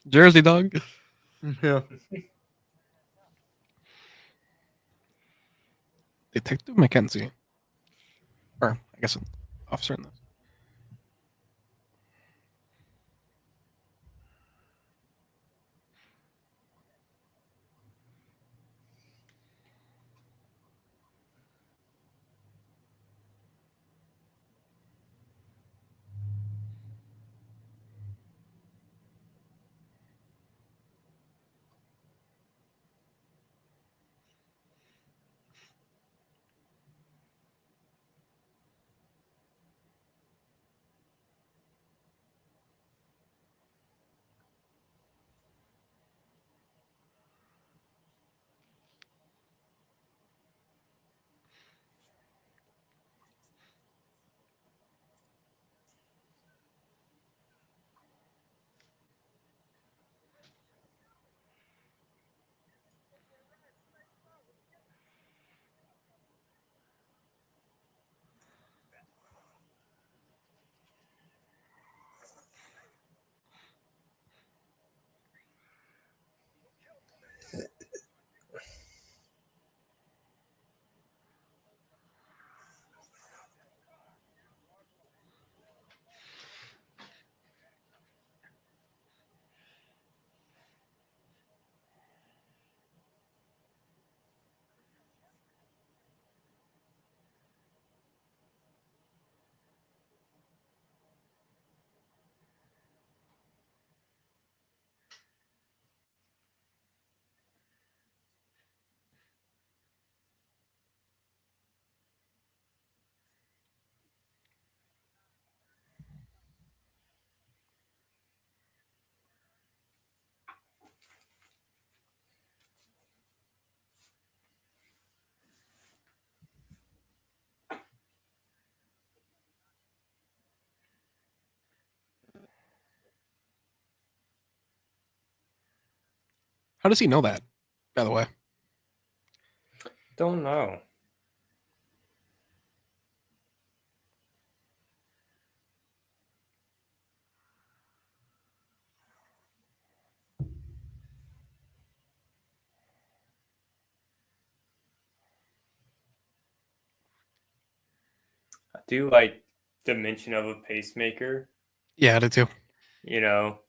Jersey dog. Yeah. Detective Mackenzie. Or, I guess, an officer in this. How does he know that, by the way? Don't know. I do like the mention of a pacemaker. Yeah, I did too. You know,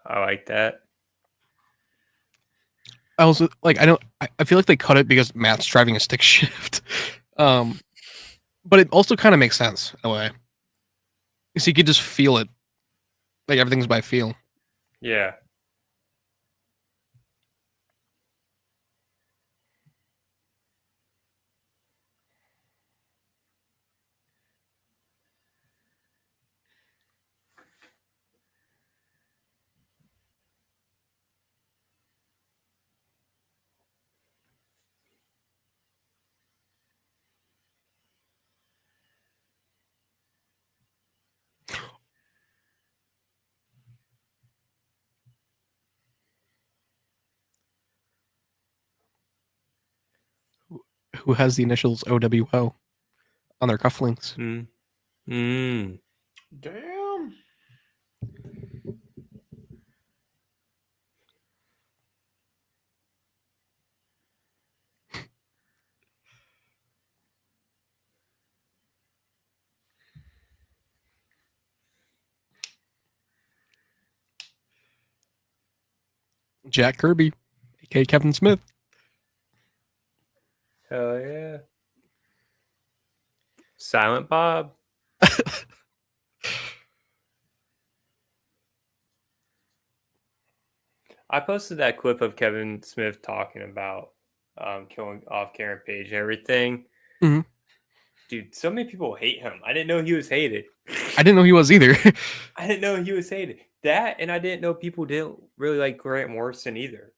I like that. I also like. I feel like they cut it because Matt's driving a stick shift. But it also kind of makes sense in a way. Because you could just feel it. Like everything's by feel. Yeah. Who has the initials OWO on their cufflinks? Damn. Jack Kirby, aka Kevin Smith. Hell yeah. Silent Bob. I posted that clip of Kevin Smith talking about killing off Karen Page and everything. Mhm. Dude, so many people hate him. I didn't know he was hated. I didn't know he was either. I didn't know he was hated. That, and I didn't know people didn't really like Grant Morrison either.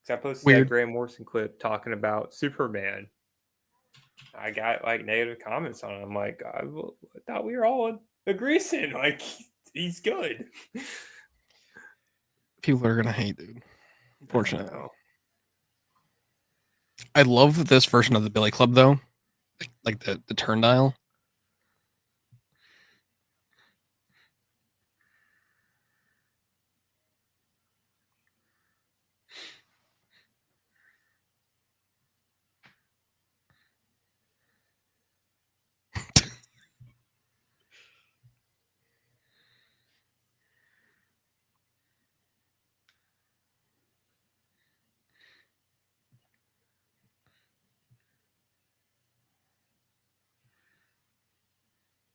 Because I posted Weird. that Grant Morrison clip talking about Superman. I got like negative comments on it. I'm like, I thought we were all agreeing. Like, he's good. People are gonna hate, dude. Unfortunately. I love this version of the Billy Club though. Like the turn dial.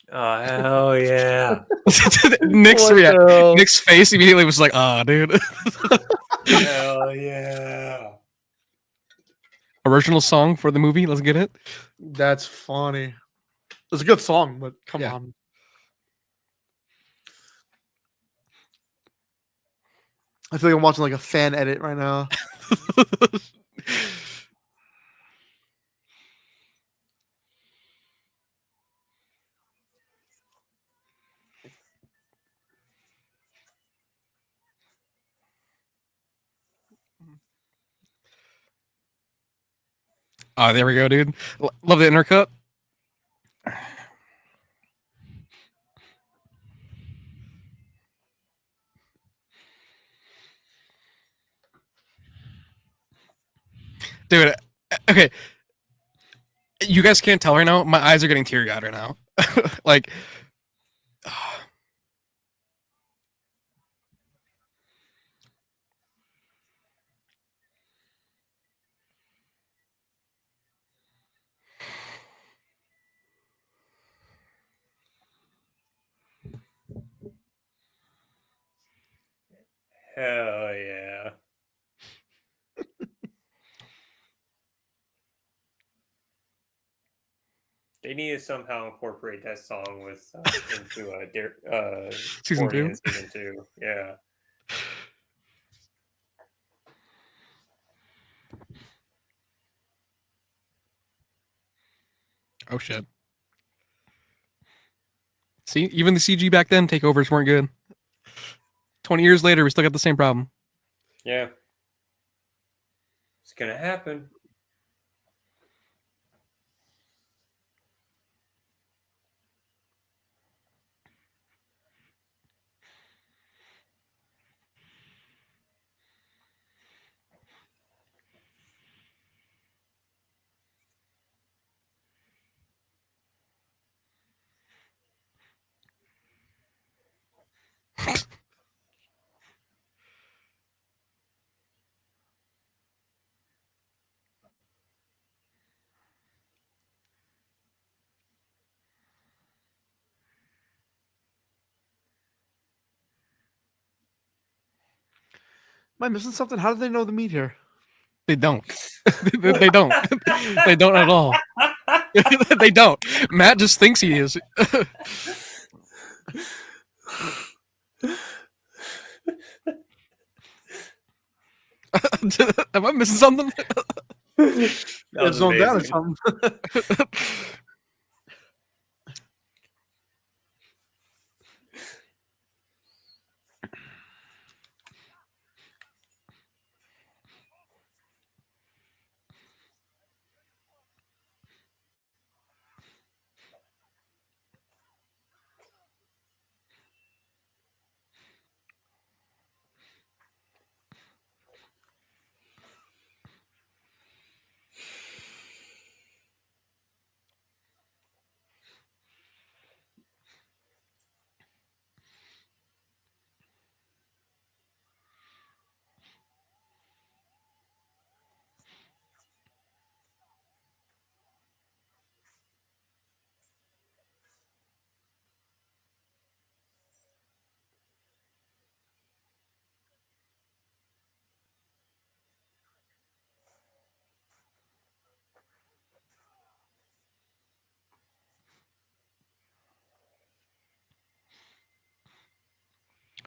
Oh, hell yeah. Nick's face immediately was like, "Ah, dude." Hell yeah. Original song for the movie. Let's get it. That's funny. It's a good song, but come Yeah. on. I feel like I'm watching like a fan edit right now. Oh, there we go, dude. Love the intercut. Dude, okay. You guys can't tell right now. My eyes are getting teary-eyed right now. Like, Hell yeah. They need to somehow incorporate that song with into Season 2? Season 2. Yeah. oh shit. See, even the CG back then takeovers weren't good. 20 years later, we still got the same problem. Yeah. It's gonna happen. Am I missing something? How do they know the meat here? They don't. They don't. They don't at all. They don't. Matt just thinks he is. Am I missing something? It's zoned down or something.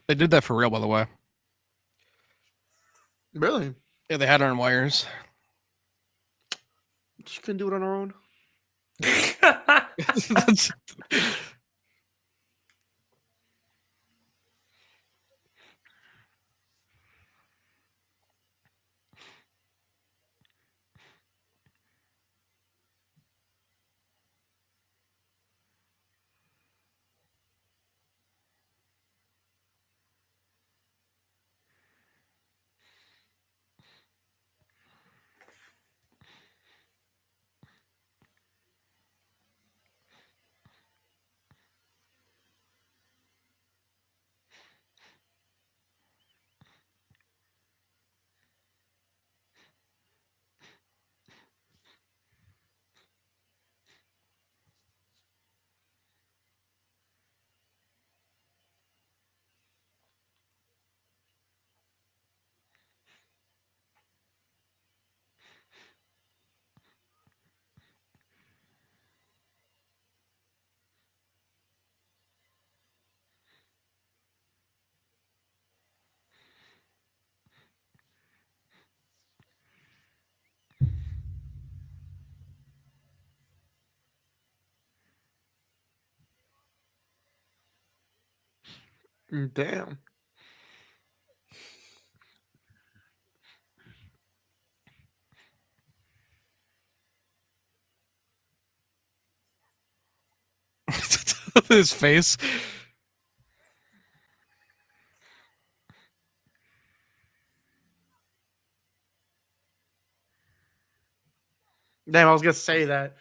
They did that for real, by the way. Really? Yeah, they had it on wires. She couldn't do it on her own. Damn. His face. Damn, I was gonna say that.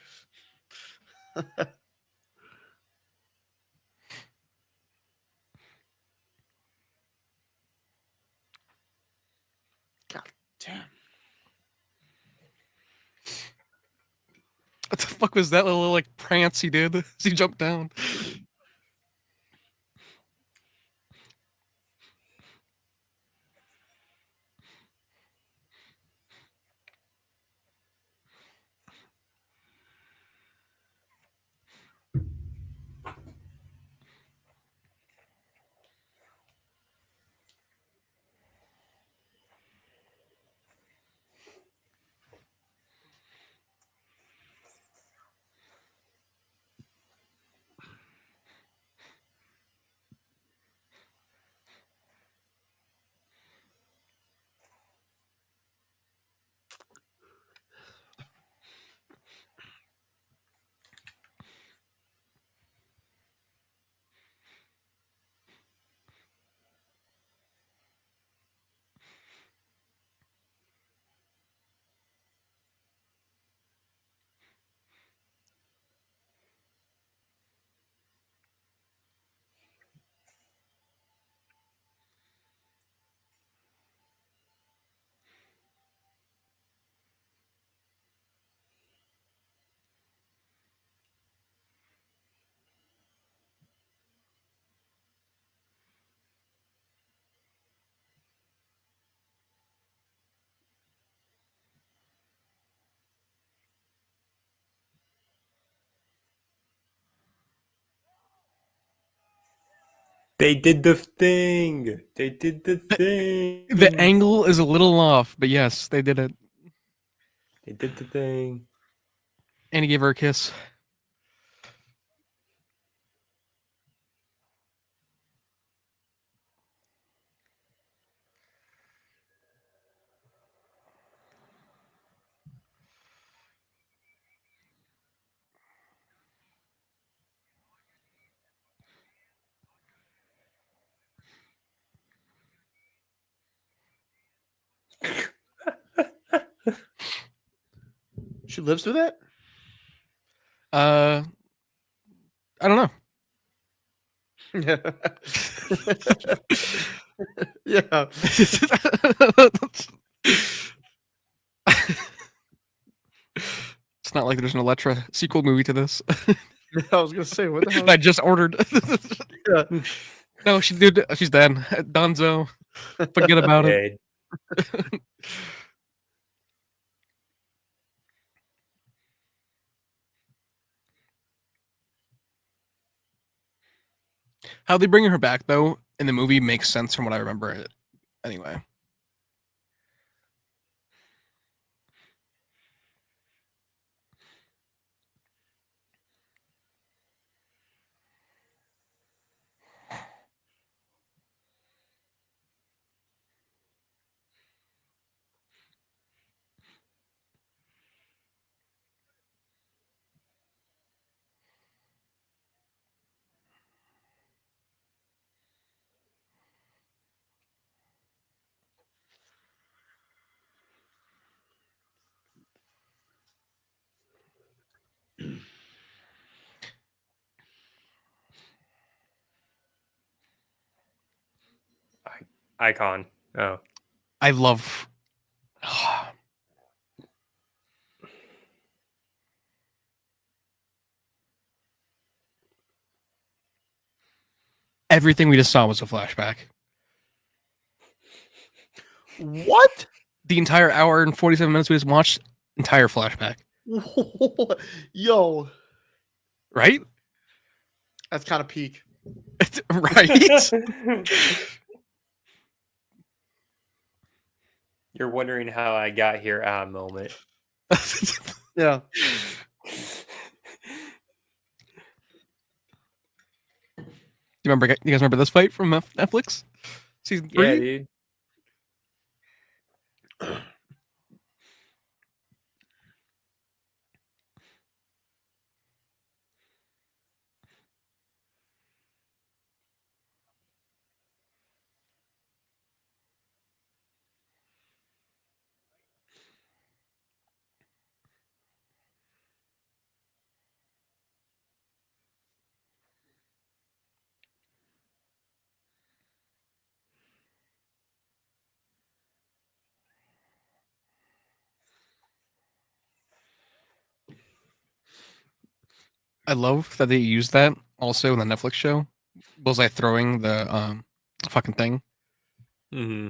God damn. What the fuck was that little like prance he did as he jumped down? They did the thing. They did the thing. The angle is a little off, but yes, they did it. They did the thing. And he gave her a kiss. She lives through that? I don't know. Yeah. Yeah. It's not like there's an Elektra sequel movie to this. I was gonna say, what the hell? I just ordered. Yeah. No, she's dead. Donzo. Forget about it. How they bring her back though in the movie makes sense from what I remember it. Anyway. Icon. Oh. I love everything we just saw was a flashback. What? The entire hour and 47 minutes we just watched, entire flashback. Yo. Right? That's kind of peak. Right? You're wondering how I got here at a moment. Yeah. You guys remember this fight from Netflix? Season 3? Yeah, dude. I love that they used that also in the Netflix show. Bullseye throwing the fucking thing. Mm-hmm.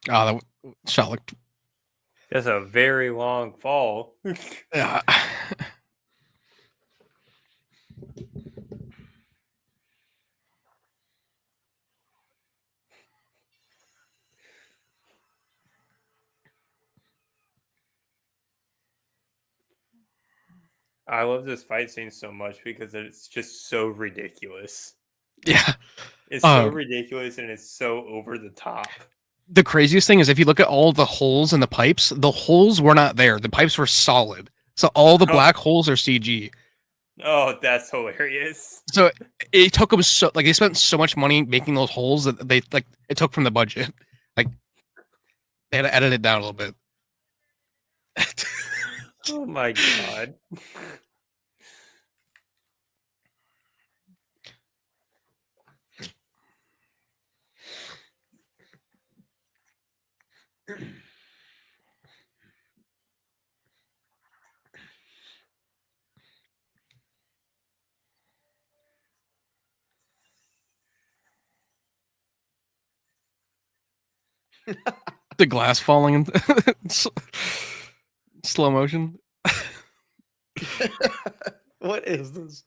Oh, that shot looked. That's a very long fall. Yeah. I love this fight scene so much because it's just so ridiculous. Yeah. It's so ridiculous and it's so over the top. the craziest thing is if you look at all the holes in the pipes, the holes were not there. The pipes were solid. So all the black holes are CG. Oh, that's hilarious. So it took them so like they spent so much money making those holes that they like it took from the budget. Like they had to edit it down a little bit. Oh my god. The glass falling in slow motion. What is this?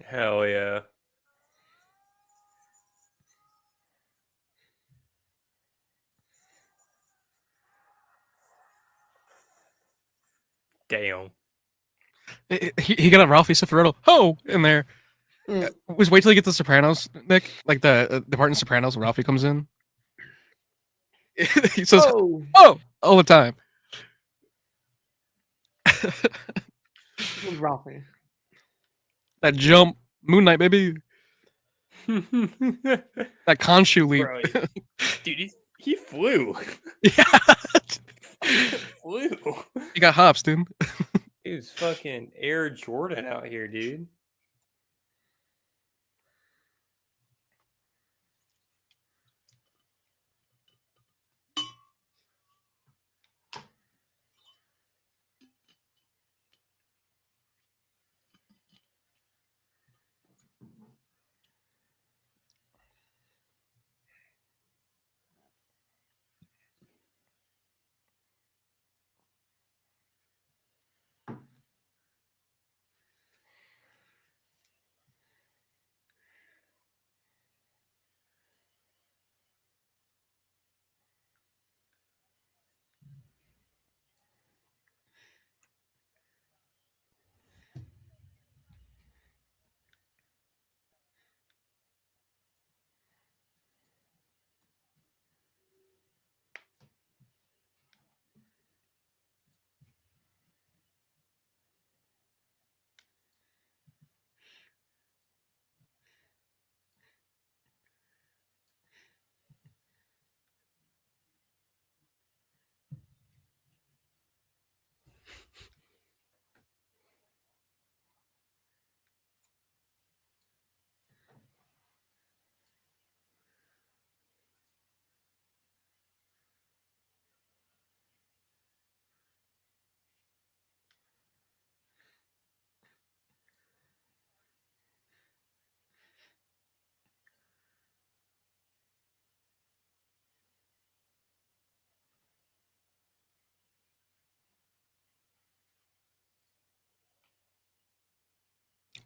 Hell yeah. Damn. He got a Ralphie Cifaretto in there. Was wait till you get the Sopranos, Nick. Like the part in Sopranos when Ralphie comes in. He says, "Oh," all the time. This one's Ralphie. That jump, Moon Knight, baby. That Khonshu leap. Bro, dude, he flew. Yeah. Flew. He got hops, dude. He was fucking Air Jordan out here, dude.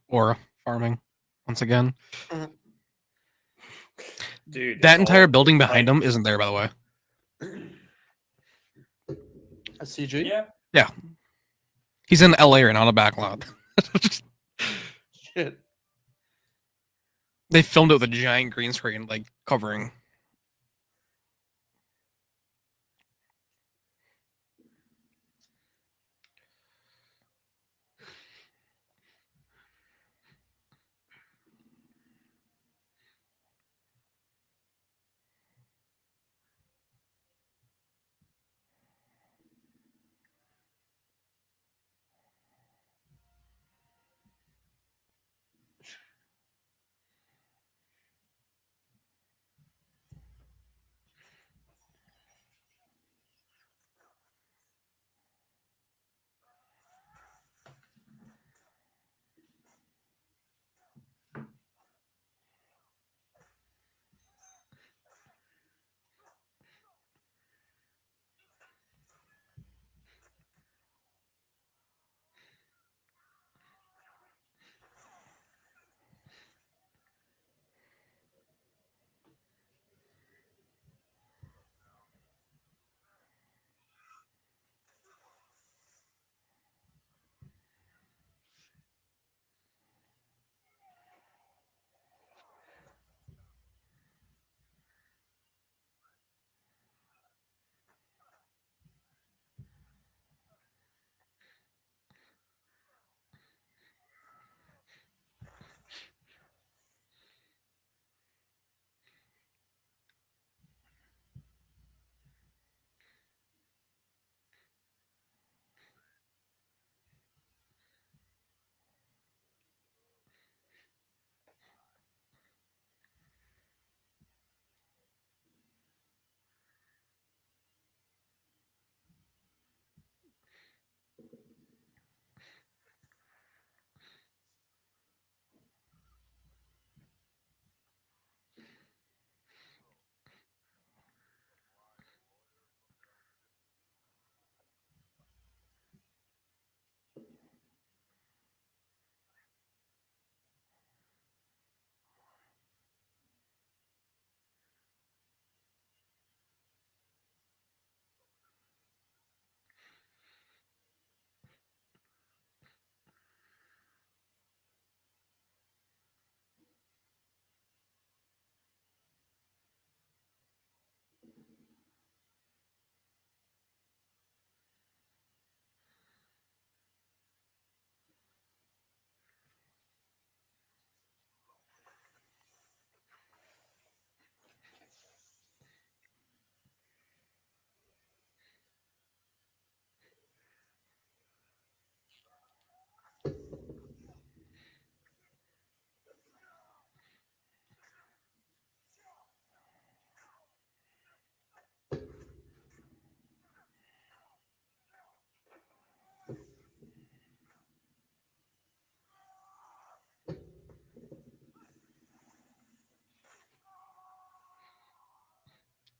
or farming once again. Dude, that entire building behind him isn't there, by the way. A CG? Yeah. He's in LA right now on a back lot. Shit. They filmed it with a giant green screen, like covering.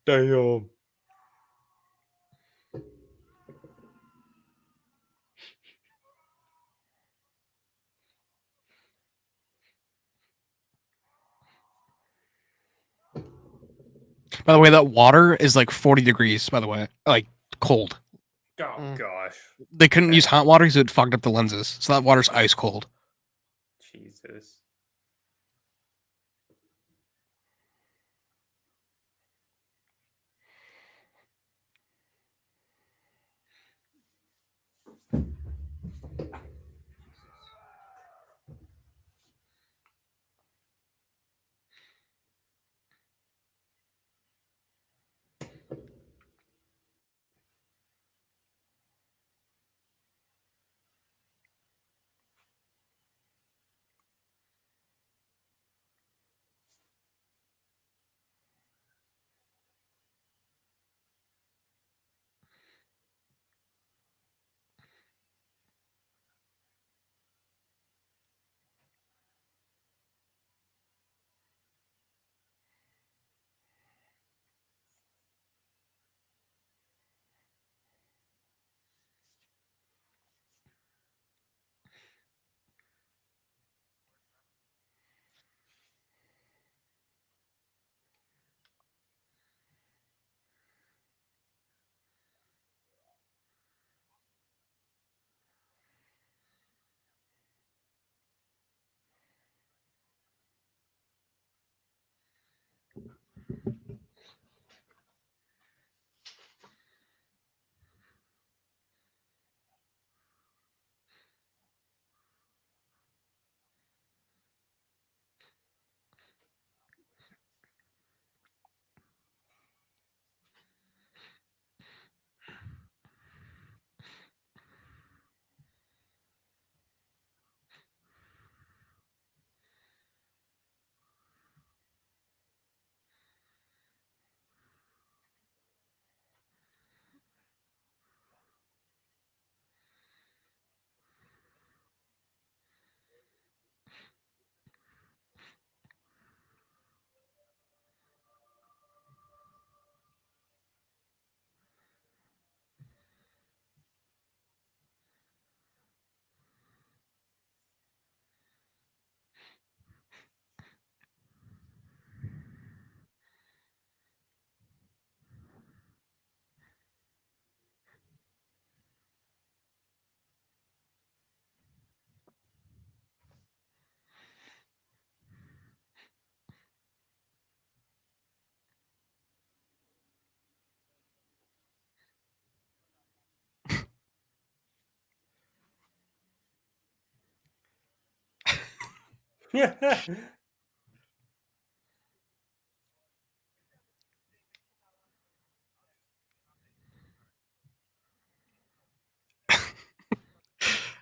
Damn. By the way, that water is like 40 degrees, by the way. Like, cold. Oh gosh. They couldn't use hot water because it fogged up the lenses. So that water's ice cold. Jesus.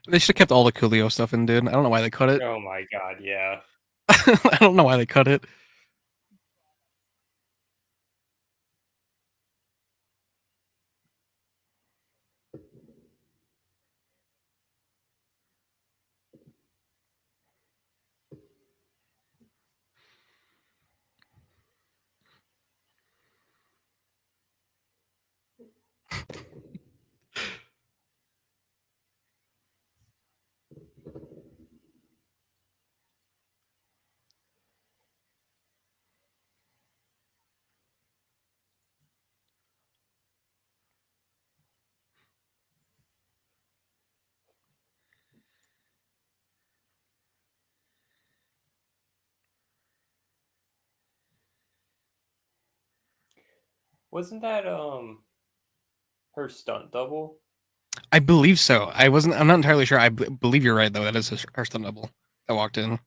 They should have kept all the Coolio stuff in, dude. I don't know why they cut it. Oh my god, yeah. I don't know why they cut it. Wasn't that her stunt double? I believe so. I'm not entirely sure. I believe you're right though. That is her stunt double that walked in.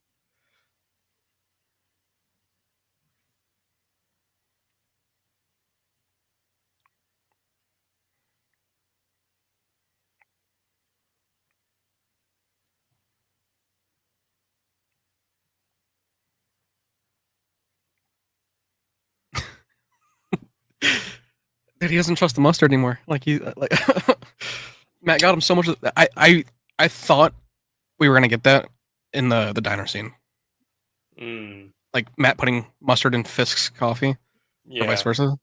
Dude, he doesn't trust the mustard anymore. Like Matt got him so much. I thought we were gonna get that in the diner scene. Mm, Like Matt putting mustard in Fisk's coffee, or vice yeah. versa.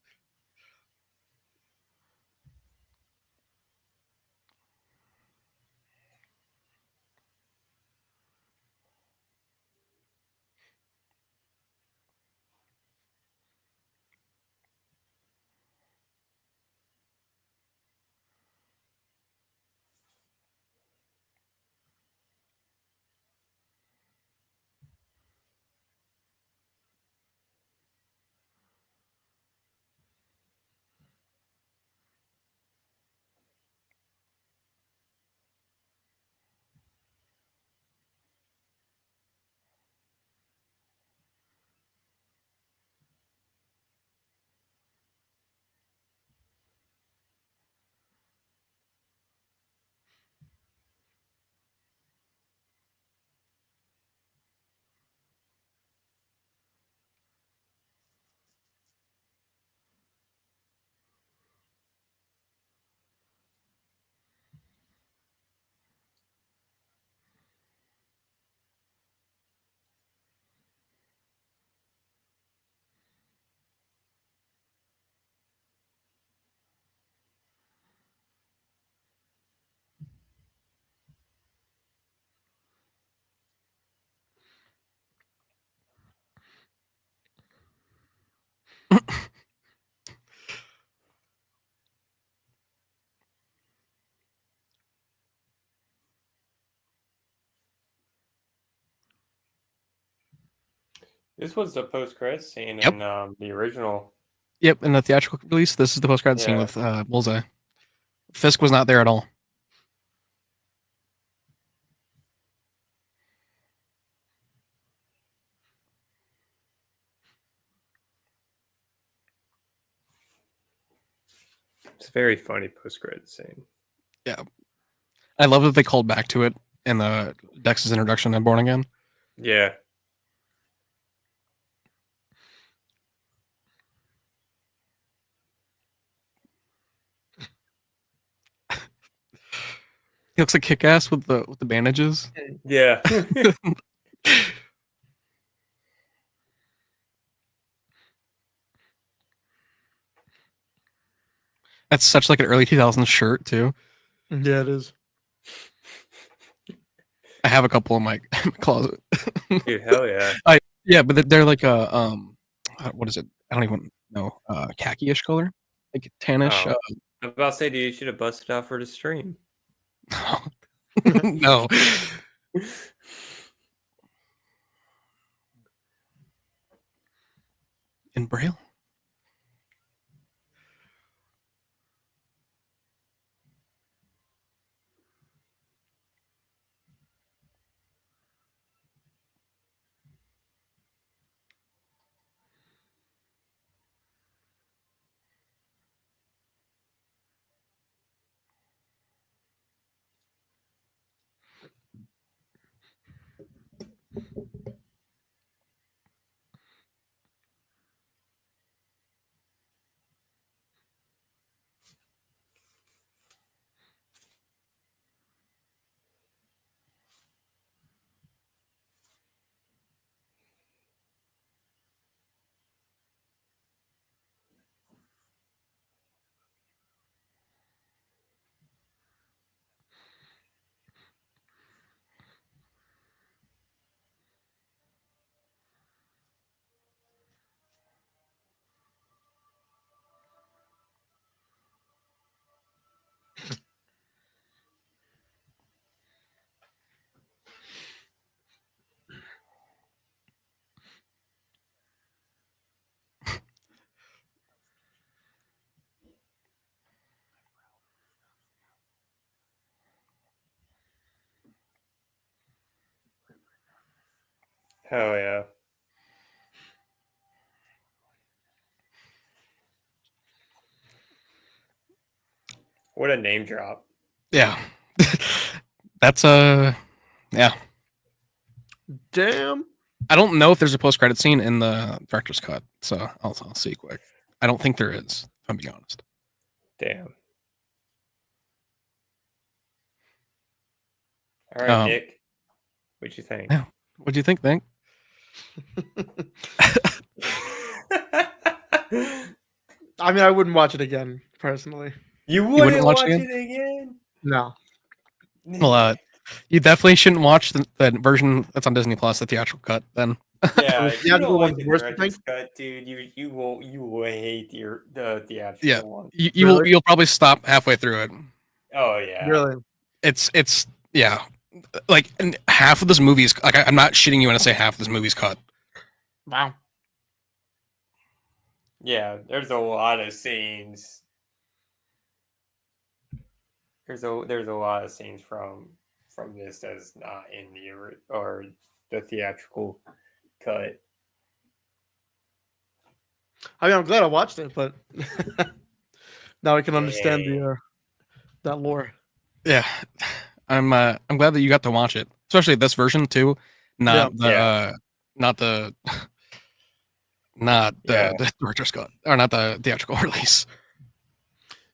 This was the post credit scene Yep. in the original. Yep. In the theatrical release, this is the post credit scene with Bullseye. Fisk was not there at all. It's a very funny post credit scene. Yeah. I love that they called back to it in the Dex's introduction in Born Again. Yeah. He looks like Kick-Ass with the bandages. Yeah. That's such like an early 2000s shirt too. Yeah, it is. I have a couple in my closet. Dude, hell yeah. Yeah, but they're like a what is it? I don't even know. Khaki-ish color, like tannish. Oh. I was about to say, dude, you should have busted out for the stream. No. In Braille. Oh yeah. What a name drop. Yeah. That's yeah. Damn. I don't know if there's a post-credit scene in the director's cut, so I'll see quick. I don't think there is, if I'm being honest. Damn. All right, Nick. What'd you think? Yeah. What'd you think, Nick? I mean, I wouldn't watch it again, personally. You wouldn't watch it again? No. Well, you definitely shouldn't watch the version that's on Disney Plus, the theatrical cut. Then, yeah, if you don't like the worst director's cut, dude, you will hate the theatrical one. You'll probably stop halfway through it. Oh yeah, really. It's yeah, like and half of this movie's like I'm not shitting you when I say half of this movie's cut. Wow. Yeah, there's a lot of scenes. There's a lot of scenes from this that's not in the theatrical cut. I mean, I'm glad I watched it, but now I can understand that lore. Yeah, I'm glad that you got to watch it, especially this version too, not the director's cut or not the theatrical release.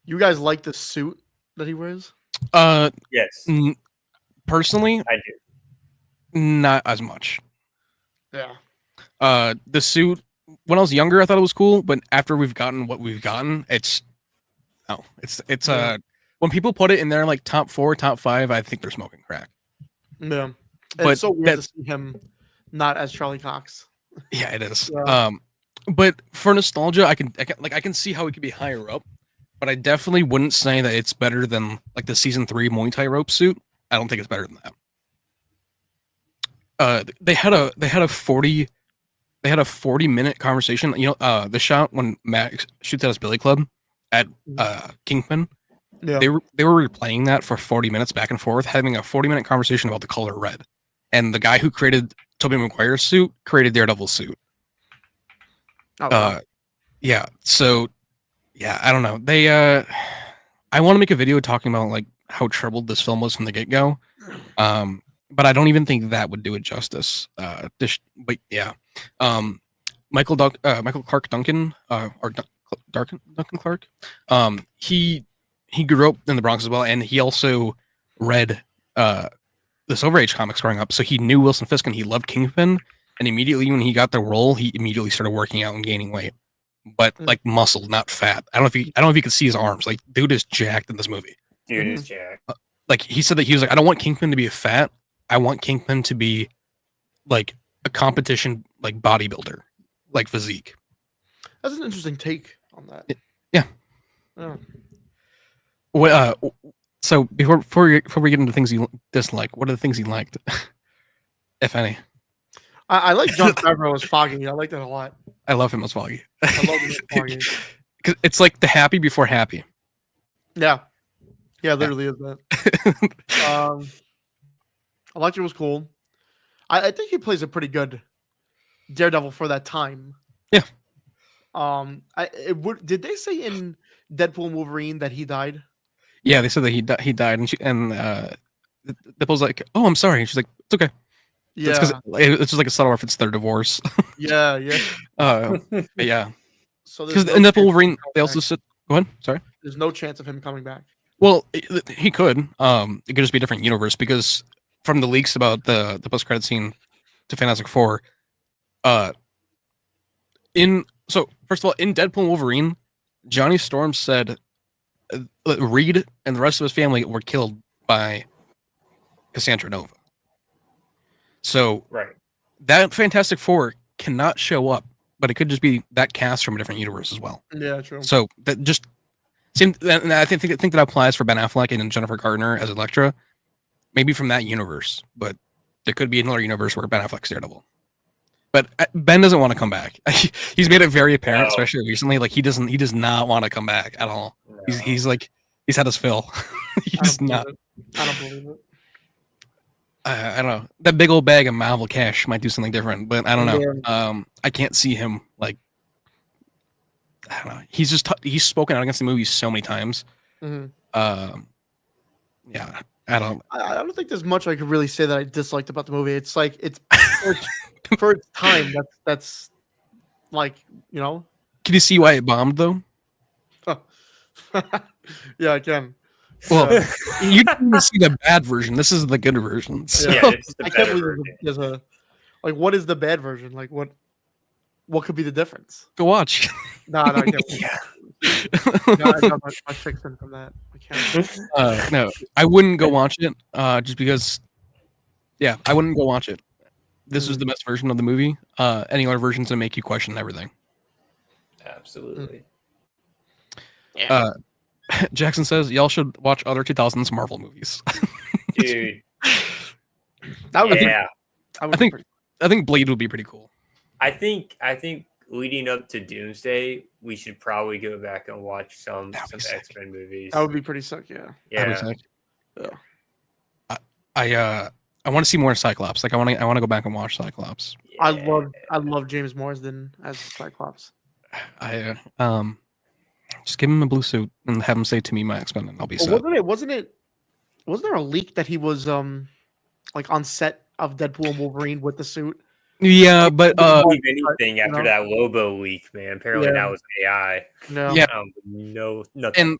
You guys like the suit that he wears? Yes. Personally, I do. Not as much. Yeah. The suit when I was younger, I thought it was cool, but after we've gotten what we've gotten, it's when people put it in their like top 4, top 5, I think they're smoking crack. Yeah. But it's so weird to see him not as Charlie Cox. Yeah, it is. Yeah. But for nostalgia, I can see how it could be higher up, but I definitely wouldn't say that it's better than like the season 3 Muay Thai rope suit. I don't think it's better than that. They had a 40-minute conversation. You know, the shot when Matt shoots at his billy club at Kingpin. Yeah. They were replaying that for 40 minutes back and forth, having a 40-minute conversation about the color red. And the guy who created Tobey Maguire's suit created Daredevil's suit. Oh, wow. Yeah. So, yeah, I don't know. They, I want to make a video talking about like how troubled this film was from the get-go. But I don't even think that would do it justice. But yeah, Michael Clarke Duncan, or Duncan Clark. He grew up in the Bronx as well, and he also read the Silver Age comics growing up, so he knew Wilson Fisk and he loved Kingpin. And immediately when he got the role, he immediately started working out and gaining weight, but like muscle, not fat. I don't know if you could see his arms. Like, dude is jacked in this movie. Dude is jacked. Like he said that he was like, I don't want Kingpin to be fat. I want Kingpin to be like a competition, like bodybuilder, like physique. That's an interesting take on that. Yeah. Oh. So before we get into things you dislike, what are the things you liked, if any? I like Jon Favreau as Foggy. I like that a lot. I love him as Foggy. I love him as Foggy. Cause it's like the happy before happy. Yeah. Yeah, literally is that. Electra was cool. I think he plays a pretty good Daredevil for that time. Yeah. Did they say in Deadpool and Wolverine that he died? Yeah, they said that he died, and Deadpool's like, "Oh, I'm sorry." And she's like, "It's okay." Yeah, it's just like a subtle reference to their divorce. yeah. Yeah. So because in Deadpool Wolverine, they also said, "Go ahead." Sorry. There's no chance of him coming back. Well, he could. It could just be a different universe because from the leaks about the post-credit scene to Fantastic Four, first of all, in Deadpool and Wolverine, Johnny Storm said Reed and the rest of his family were killed by Cassandra Nova. So that Fantastic Four cannot show up, but it could just be that cast from a different universe as well. Yeah, true. So that just seemed, and I think that applies for Ben Affleck and Jennifer Garner as Elektra, maybe from that universe, but there could be another universe where Ben Affleck's Daredevil. But Ben doesn't want to come back. He's made it very apparent, especially recently. Like he does not want to come back at all. No. He's had his fill. He's not. I don't believe it. I don't know. That big old bag of Marvel cash might do something different, but I don't know. I can't see him like. I don't know. He's spoken out against the movie so many times. Mm-hmm. Yeah, I don't think there's much I could really say that I disliked about the movie. It's like it's for its time. That's like, you know. Can you see why it bombed though? Yeah, I can. Well, you didn't see the bad version. This is the good version. So. Yeah, it's the I can't better believe version. there's a like. What is the bad version? Like what could be the difference? Go watch. No, I can't. Yeah. No, I got my fixing from that. I can't. No, I wouldn't go watch it. Just because. Yeah, I wouldn't go watch it. This is the best version of the movie. Any other versions that make you question everything. Absolutely. Jackson says y'all should watch other 2000s Marvel movies. Dude. That would Yeah. I think Blade would be pretty cool. I think leading up to Doomsday, we should probably go back and watch some X-Men movies. That would be pretty sick. Yeah. Yeah. I want to see more Cyclops. Like I want to go back and watch Cyclops. Yeah. I love James Marsden as Cyclops. Just give him a blue suit and have him say to me my X-Men and I'll be set. Wasn't there a leak that he was like on set of Deadpool and Wolverine with the suit? Yeah, but believe anything after that Lobo leak, man. Apparently that was AI. No. Yeah. No, nothing.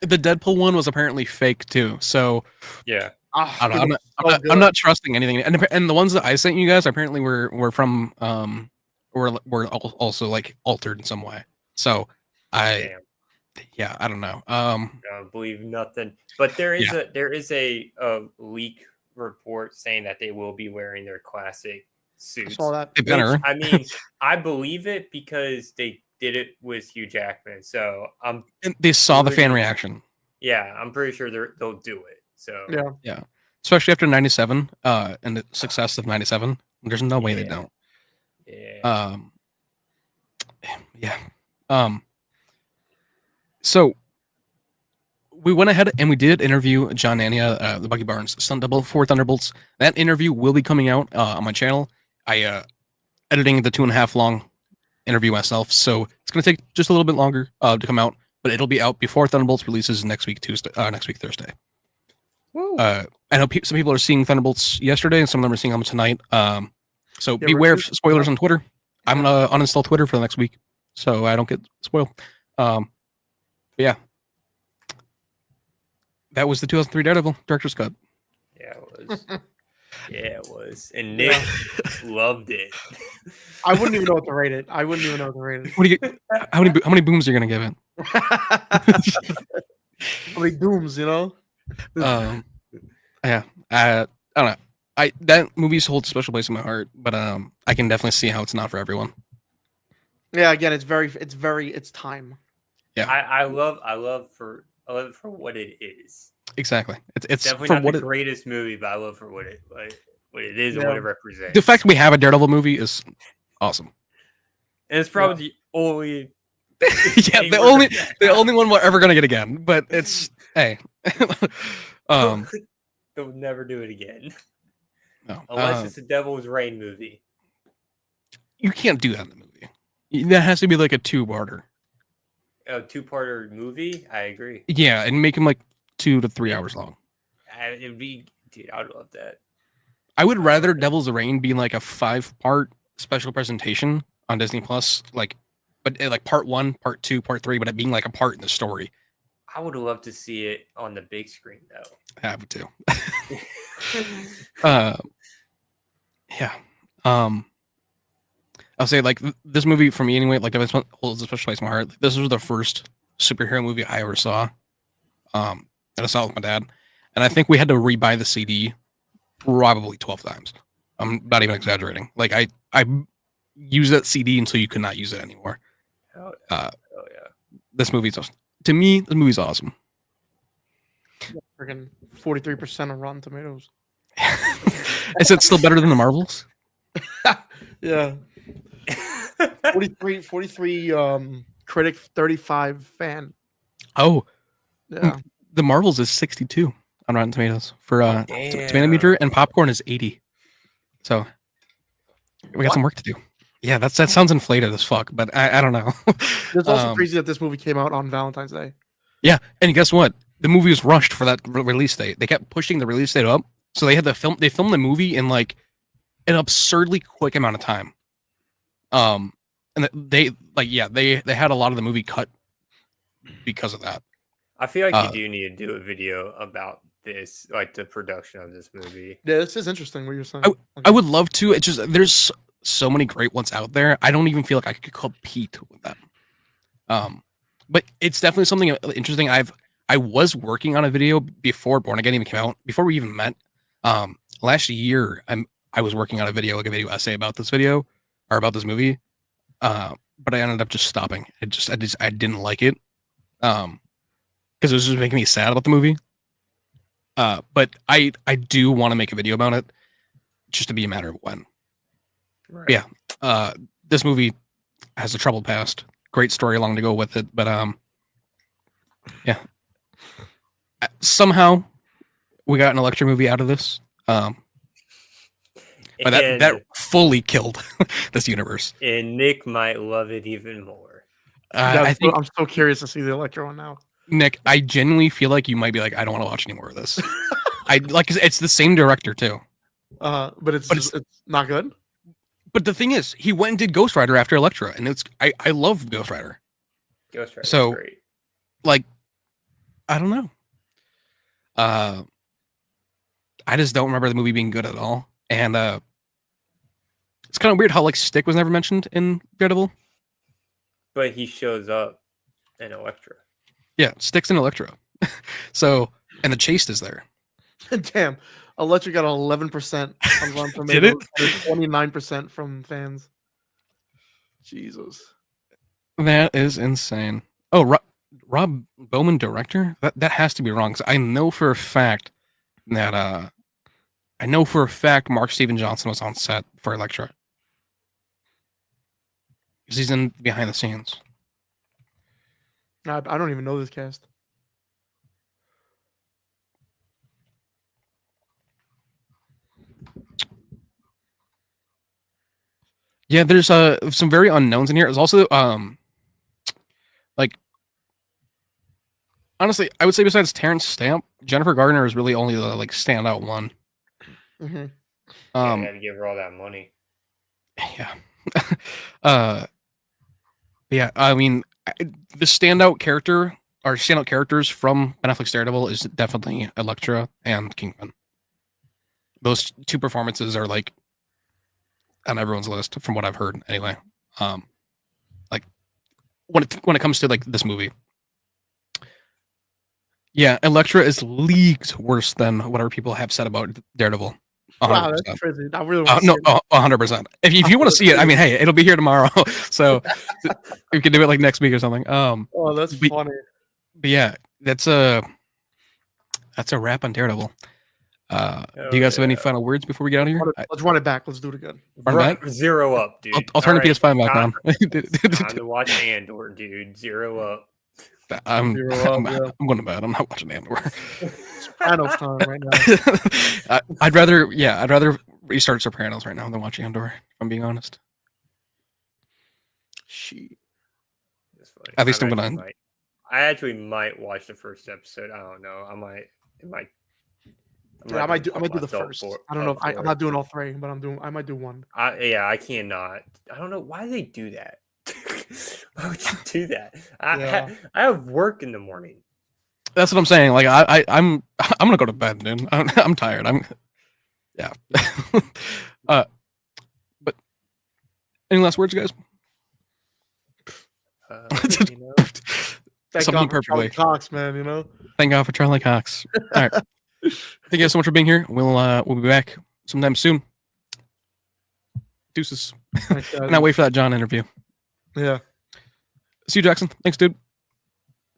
And the Deadpool one was apparently fake too. So yeah. I'm not trusting anything. And the ones that I sent you guys apparently were from were also like altered in some way. So I don't know. I don't believe nothing. But there is a leak report saying that they will be wearing their classic suits. I saw that. They better. I mean, I believe it because they did it with Hugh Jackman. So and they saw the fan reaction. Yeah, I'm pretty sure they'll do it. So yeah. Especially after 97 and the success of 97. There's no way they don't. Yeah. So we went ahead and we did interview John Nania, the Bucky Barnes stunt double for Thunderbolts. That interview will be coming out on my channel. I editing the 2.5 long interview myself, so it's gonna take just a little bit longer to come out, but it'll be out before Thunderbolts releases next week Thursday. I know some people are seeing Thunderbolts yesterday, and some of them are seeing them tonight. So beware of spoilers on Twitter. I'm gonna uninstall Twitter for the next week, so I don't get spoiled. Yeah, that was the 2003 Daredevil director's cut. Yeah, it was. Yeah, it was, and Nick loved it. I wouldn't even know what to rate it. What do you? How many booms are you gonna give it? How many dooms? You know. Yeah, I don't know. That movie holds a special place in my heart, but I can definitely see how it's not for everyone. Yeah, again, it's time. Yeah, I love it for what it is. Exactly. It's definitely for not what the greatest movie, but I love for what it is and what it represents. The fact we have a Daredevil movie is awesome. And it's probably the only the only one we're ever gonna get again. But it's hey. They'll never do it again. No. Unless it's a Devil's Reign movie. You can't do that in the movie. That has to be like a two-parter. A two-parter movie? I agree. Yeah, and make them like 2 to 3 hours long. It'd be, dude, I would love that. I would rather Devil's Reign be like a 5-part special presentation on Disney Plus, like part 1, part 2, part 3, but it being like a part in the story. I would love to see it on the big screen, though. I have to. Yeah. I'll say like this movie for me anyway, like this one holds a special place in my heart. This was the first superhero movie I ever saw. And I saw it with my dad. And I think we had to rebuy the CD probably 12 times. I'm not even exaggerating. Like I used that CD until you could not use it anymore. Oh yeah. This movie's awesome. To me, the movie's awesome. Freaking 43% of Rotten Tomatoes. Is it still better than the Marvels? Yeah. 43 critic, 35 fan. Oh. Yeah. The Marvels is 62. on Rotten Tomatoes for Damn. tomato meter, and popcorn is 80. So we got some work to do. Yeah, that sounds inflated as fuck, but I don't know. It's also crazy that this movie came out on Valentine's Day. Yeah, and guess what? The movie was rushed for that release date. They kept pushing the release date up, so they had to film. They filmed the movie in like an absurdly quick amount of time. And they had a lot of the movie cut because of that. I feel like you do need to do a video about this, like the production of this movie. Yeah, this is interesting what you're saying. I would love to. It's just there's so many great ones out there. I don't even feel like I could compete with them. But it's definitely something interesting. I was working on a video before Born Again even came out, before we even met. Last year, I was working on a video essay about this video or about this movie. But I ended up just stopping. I didn't like it. Because it was just making me sad about the movie. But I do want to make a video about it, just to be a matter of when. Right. Yeah. This movie has a troubled past. Great story along to go with it, but yeah. Somehow we got an Elektra movie out of this. But that fully killed this universe. And Nick might love it even more. I'm so curious to see the Elektra one now. Nick, I genuinely feel like you might be like, I don't want to watch any more of this. It's the same director too. But it's not good. But the thing is, he went and did Ghost Rider after Elektra, and I love Ghost Rider. Ghost Rider, so great. Like, I don't know. I just don't remember the movie being good at all, and it's kind of weird how like Stick was never mentioned in Daredevil. But he shows up in Elektra. Yeah, Stick's in Elektra. So, and the Chaste is there. Damn. Elektra got 11% on Rotten Tomatoes. Did it? 29% from fans. Jesus. That is insane. Oh, Rob Bowman, director? That has to be wrong. Because I know for a fact that Mark Steven Johnson was on set for Elektra. Because he's in behind the scenes. I don't even know this cast. Yeah, there's some very unknowns in here. There's also like honestly, I would say besides Terrence Stamp, Jennifer Garner is really only the like standout one. Mm-hmm. I had to give her all that money. Yeah. Yeah, I mean, the standout characters from Ben Affleck's Daredevil is definitely Elektra and Kingpin. Those two performances are like on everyone's list from what I've heard anyway. Like when it comes to like this movie. Yeah, Elektra is leagues worse than whatever people have said about Daredevil. 100%. Wow, that's crazy. I really want to see it. 100%. If you want to see it, I mean, hey, it'll be here tomorrow. So we can do it like next week or something. Oh, that's funny. But yeah, that's a wrap on Daredevil. Do you guys have any final words before we get out of here? Let's run it back. Let's do it again. Zero up, dude. I'll turn the PS5 back on. Time to watch Andor, dude. Zero up. I'm going to bed. I'm not watching Andor. Sopranos time right now. I'd rather restart Sopranos right now than watch Andor, if I'm being honest. At least I'm gonna. I actually might watch the first episode. I don't know. I might do the first. I don't know. I'm not doing all three, but I might do one. I cannot. I don't know why they do that. Why would you do that? I have work in the morning. That's what I'm saying. Like I'm gonna go to bed, dude. I'm tired. But any last words, guys? Thank God for Charlie Cox, man. You know. Thank God for Charlie Cox. All right. Thank you guys so much for being here. We'll be back sometime soon. Deuces. Cannot wait for that John interview. Yeah. See you, Jackson. Thanks, dude.